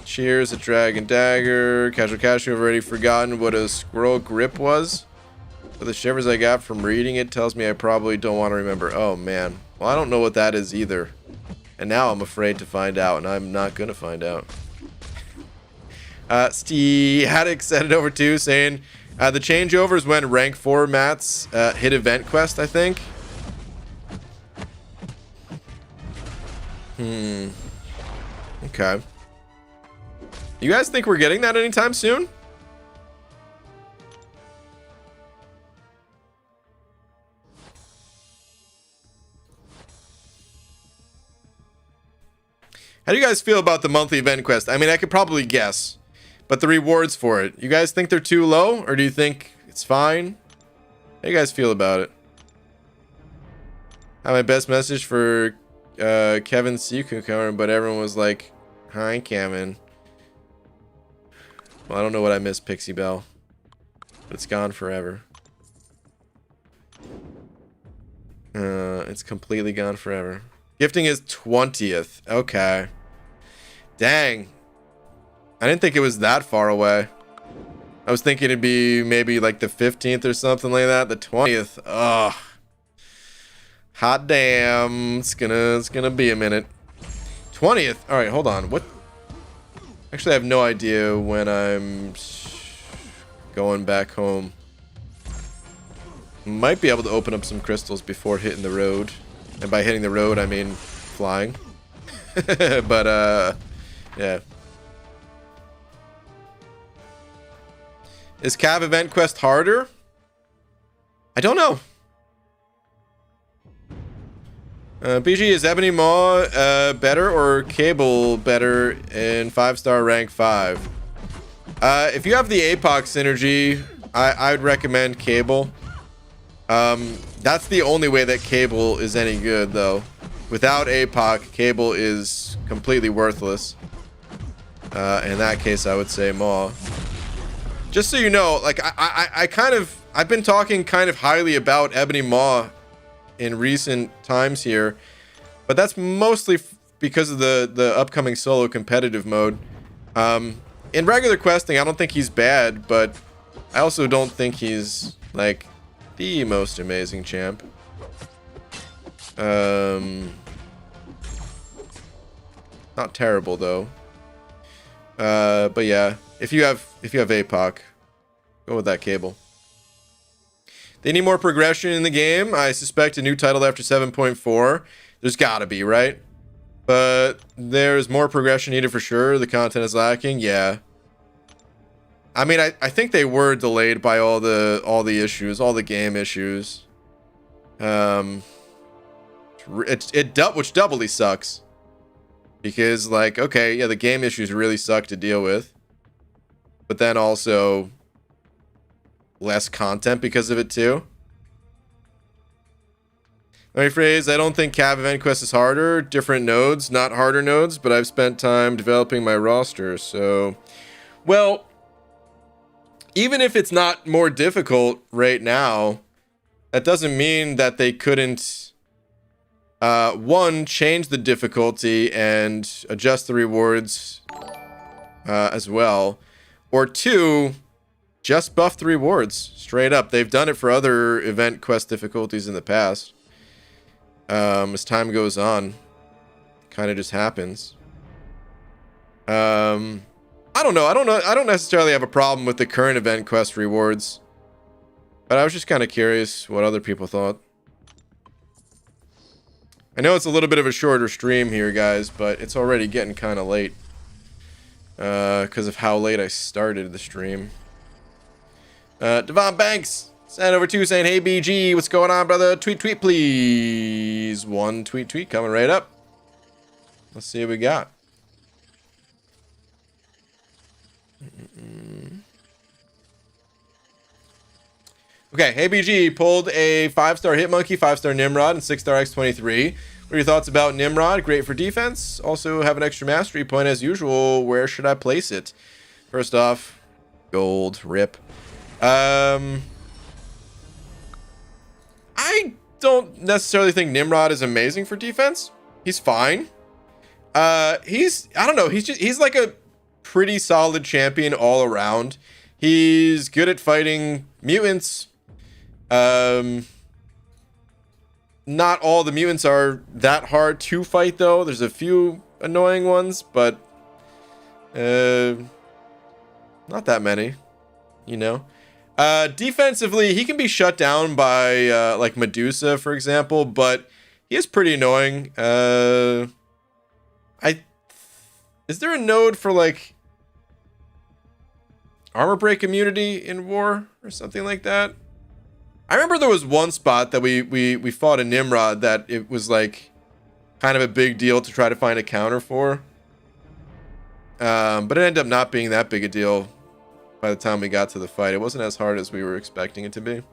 S1: Cheers, a dragon dagger. Casual Cashew have already forgotten what a squirrel grip was. But the shivers I got from reading it tells me I probably don't want to remember. Oh, man. Well, I don't know what that is either. And now I'm afraid to find out, and I'm not going to find out. Steve Haddock said it over too, saying the changeover is when rank 4 mats hit event quest, I think. Okay. You guys think we're getting that anytime soon? How do you guys feel about the monthly event quest? I mean, I could probably guess, but the rewards for it, you guys think they're too low, or do you think it's fine? How do you guys feel about it? My best message for Kevin C. Cucumber, but everyone was like, "Hi, Kevin." Well, I don't know what I missed, Pixie Belle, but it's gone forever. It's completely gone forever. Gifting is 20th. Okay. Dang. I didn't think it was that far away. I was thinking it'd be maybe like the 15th or something like that. The 20th. Ugh. Hot damn. It's gonna be a minute. 20th. All right, hold on. What? Actually, I have no idea when I'm going back home. Might be able to open up some crystals before hitting the road. And by hitting the road, I mean flying. But, yeah. Is Cav event quest harder? I don't know. BG, is Ebony Maw better or Cable better in 5-star rank 5? If you have the APOC synergy, I would recommend Cable. That's the only way that Cable is any good, though. Without APOC, Cable is completely worthless. In that case, I would say Maw. Just so you know, like, I've been talking kind of highly about Ebony Maw in recent times here, but that's mostly because of the upcoming solo competitive mode. In regular questing, I don't think he's bad, but I also don't think he's, like, the most amazing champ. Not terrible though. But yeah, if you have APOC, go with that Cable. They need more progression in the game. I suspect a new title after 7.4. There's gotta be, right? But there's more progression needed for sure. The content is lacking. Yeah. I mean, I think they were delayed by all the issues, all the game issues. Which doubly sucks. Because, like, okay, yeah, the game issues really suck to deal with. But then also less content because of it too. Let me phrase, I don't think Cav Event Quest is harder. Different nodes, not harder nodes, but I've spent time developing my roster, so... Well, even if it's not more difficult right now, that doesn't mean that they couldn't, one, change the difficulty and adjust the rewards as well. Or two, just buff the rewards straight up. They've done it for other event quest difficulties in the past. As time goes on, kind of just happens. I don't know. I don't necessarily have a problem with the current event quest rewards, but I was just kind of curious what other people thought. I know it's a little bit of a shorter stream here, guys, but it's already getting kind of late because of how late I started the stream. Devon Banks sent over to saying, "Hey BG, what's going on, brother? Tweet, please." One tweet coming right up. Let's see what we got. Okay, hey BG, pulled a 5-star Hitmonkey, 5-star Nimrod, and 6-star X23. What are your thoughts about Nimrod? Great for defense. Also have an extra mastery point as usual. Where should I place it? First off, gold, rip. I don't necessarily think Nimrod is amazing for defense. He's fine. I don't know, he's like a pretty solid champion all around. He's good at fighting mutants. Not all the mutants are that hard to fight though. There's a few annoying ones, but not that many, you know. Defensively, he can be shut down by like Medusa, for example, but he is pretty annoying. Is there a node for like armor break immunity in war or something like that? I remember there was one spot that we fought a Nimrod that it was like kind of a big deal to try to find a counter for. But it ended up not being that big a deal by the time we got to the fight. It wasn't as hard as we were expecting it to be.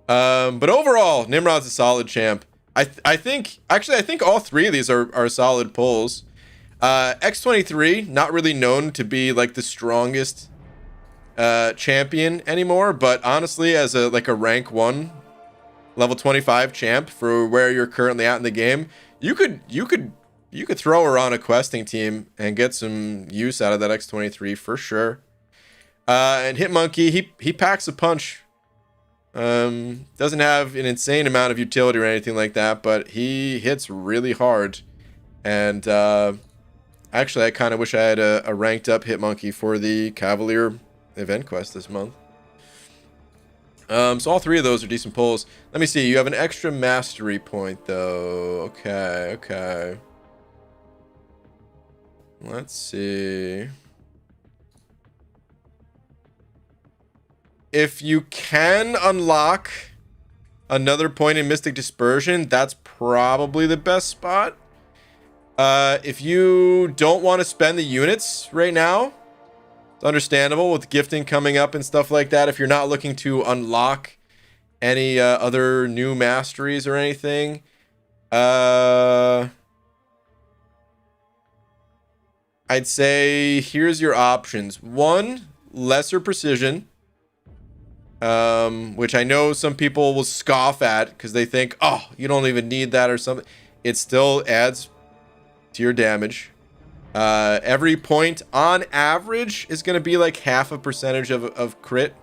S1: But overall, Nimrod's a solid champ. I think all three of these are solid pulls. X23, not really known to be like the strongest champion anymore, but honestly, as a rank 1 level 25 champ for where you're currently at in the game, you could throw her on a questing team and get some use out of that X23 for sure. And Hitmonkey, he packs a punch. Doesn't have an insane amount of utility or anything like that, but he hits really hard. And actually, I kind of wish I had a ranked up Hitmonkey for the Cavalier event quest this month. So all three of those are decent pulls. Let me see. You have an extra mastery point, though. Okay. Let's see. If you can unlock another point in Mystic Dispersion, that's probably the best spot. If you don't want to spend the units right now, it's understandable with gifting coming up and stuff like that. If you're not looking to unlock any other new masteries or anything, I'd say here's your options. 1, lesser precision, which I know some people will scoff at because they think, oh, you don't even need that or something. It still adds to your damage. Every point on average is going to be like half a percentage of crit,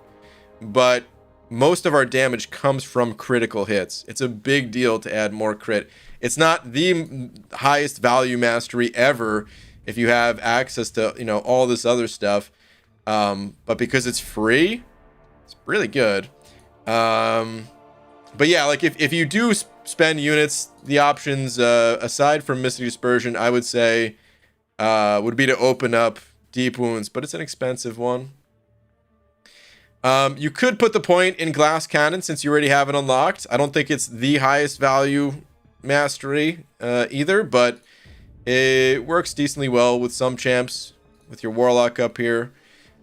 S1: but most of our damage comes from critical hits. It's a big deal to add more crit. It's not the highest value mastery ever if you have access to, you know, all this other stuff, but because it's free, it's really good. But yeah, like if you do spend units, the options aside from Mystic Dispersion, I would say would be to open up Deep Wounds, but it's an expensive one. You could put the point in Glass Cannon since you already have it unlocked. I don't think it's the highest value mastery either, but it works decently well with some champs, with your Warlock up here.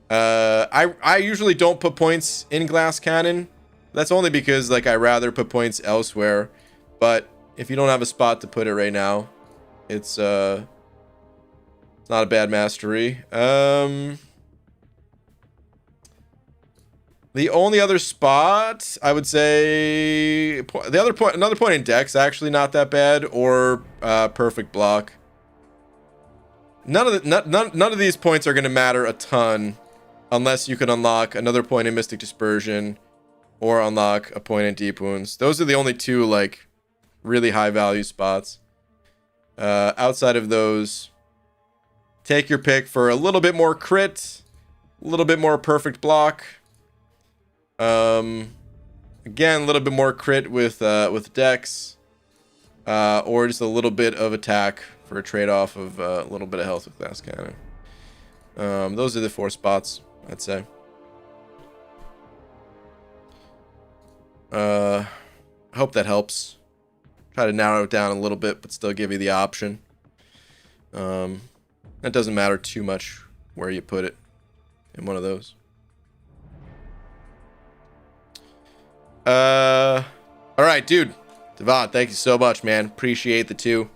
S1: I usually don't put points in Glass Cannon. That's only because like I rather put points elsewhere. But if you don't have a spot to put it right now, it's not a bad mastery. The only other spot I would say another point in Dex, actually not that bad, or Perfect Block. None of these points are going to matter a ton unless you can unlock another point in Mystic Dispersion or unlock a point in Deep Wounds. Those are the only two like really high value spots. Outside of those, take your pick for a little bit more crit, a little bit more Perfect Block. Again, a little bit more crit with Dex, or just a little bit of attack for a trade-off of a little bit of health with Glass Cannon. Those are the 4 spots, I'd say. I hope that helps. Try to narrow it down a little bit, but still give you the option. It doesn't matter too much where you put it in one of those. All right, dude. Devon, thank you so much, man. Appreciate the 2.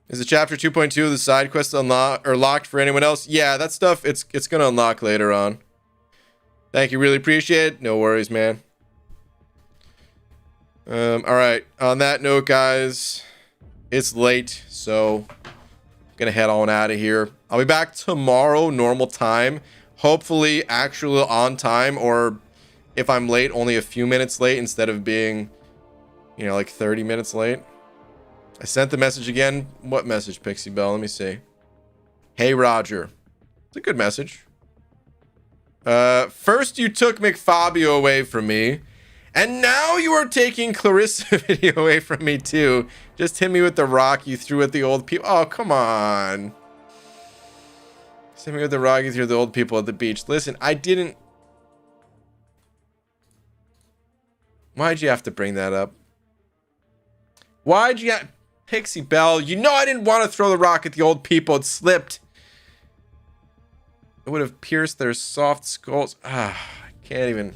S1: Is the chapter 2.2 of the side quest locked for anyone else? Yeah, that stuff, it's gonna unlock later on. Thank you, really appreciate it. No worries, man. Alright, on that note, guys, it's late, so I'm gonna head on out of here. I'll be back tomorrow, normal time. Hopefully, actually on time, or if I'm late, only a few minutes late instead of being, you know, like 30 minutes late. I sent the message again. What message, Pixie Bell? Let me see. Hey, Roger. It's a good message. First you took McFabio away from me, and now you are taking Clarissa video away from me too. Just hit me with the rock you threw at the old people. Oh, come on. Just hit me with the rock you threw at the old people at the beach. Listen, I didn't... Why'd you have to bring that up? Why'd you have... Pixie Bell, you know I didn't want to throw the rock at the old people. It slipped. It would have pierced their soft skulls. I can't even...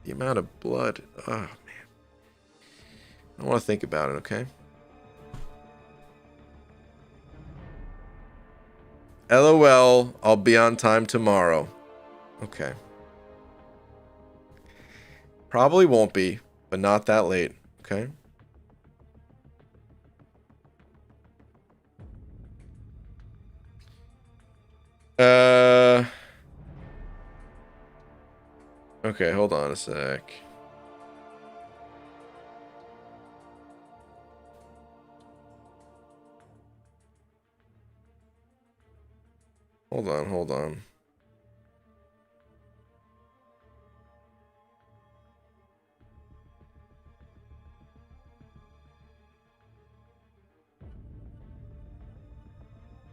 S1: The amount of blood. Oh, man. I don't want to think about it, okay? LOL, I'll be on time tomorrow. Okay. Probably won't be, but not that late, okay? Okay, hold on a sec. Hold on.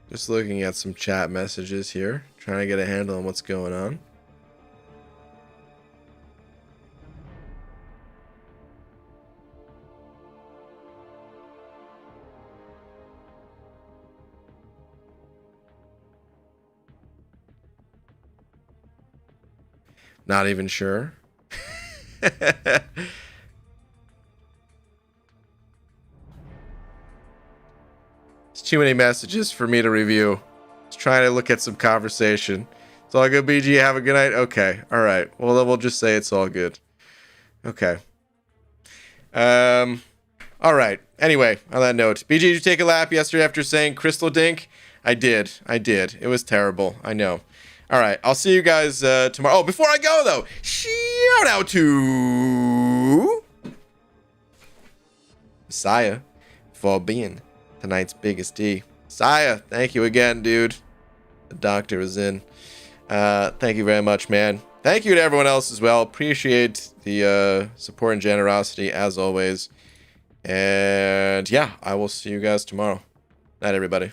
S1: Just looking at some chat messages here, trying to get a handle on what's going on. Not even sure. It's too many messages for me to review. Just trying to look at some conversation. It's all good, BG. Have a good night. Okay. All right. Well, then we'll just say it's all good. Okay. All right. Anyway, on that note, BG, did you take a lap yesterday after saying Crystal Dink? I did. It was terrible. I know. All right. I'll see you guys tomorrow. Oh, before I go, though, shout out to Messiah for being tonight's biggest D. Messiah, thank you again, dude. The doctor is in. Thank you very much, man. Thank you to everyone else as well. Appreciate the support and generosity as always. And yeah, I will see you guys tomorrow. Night, everybody.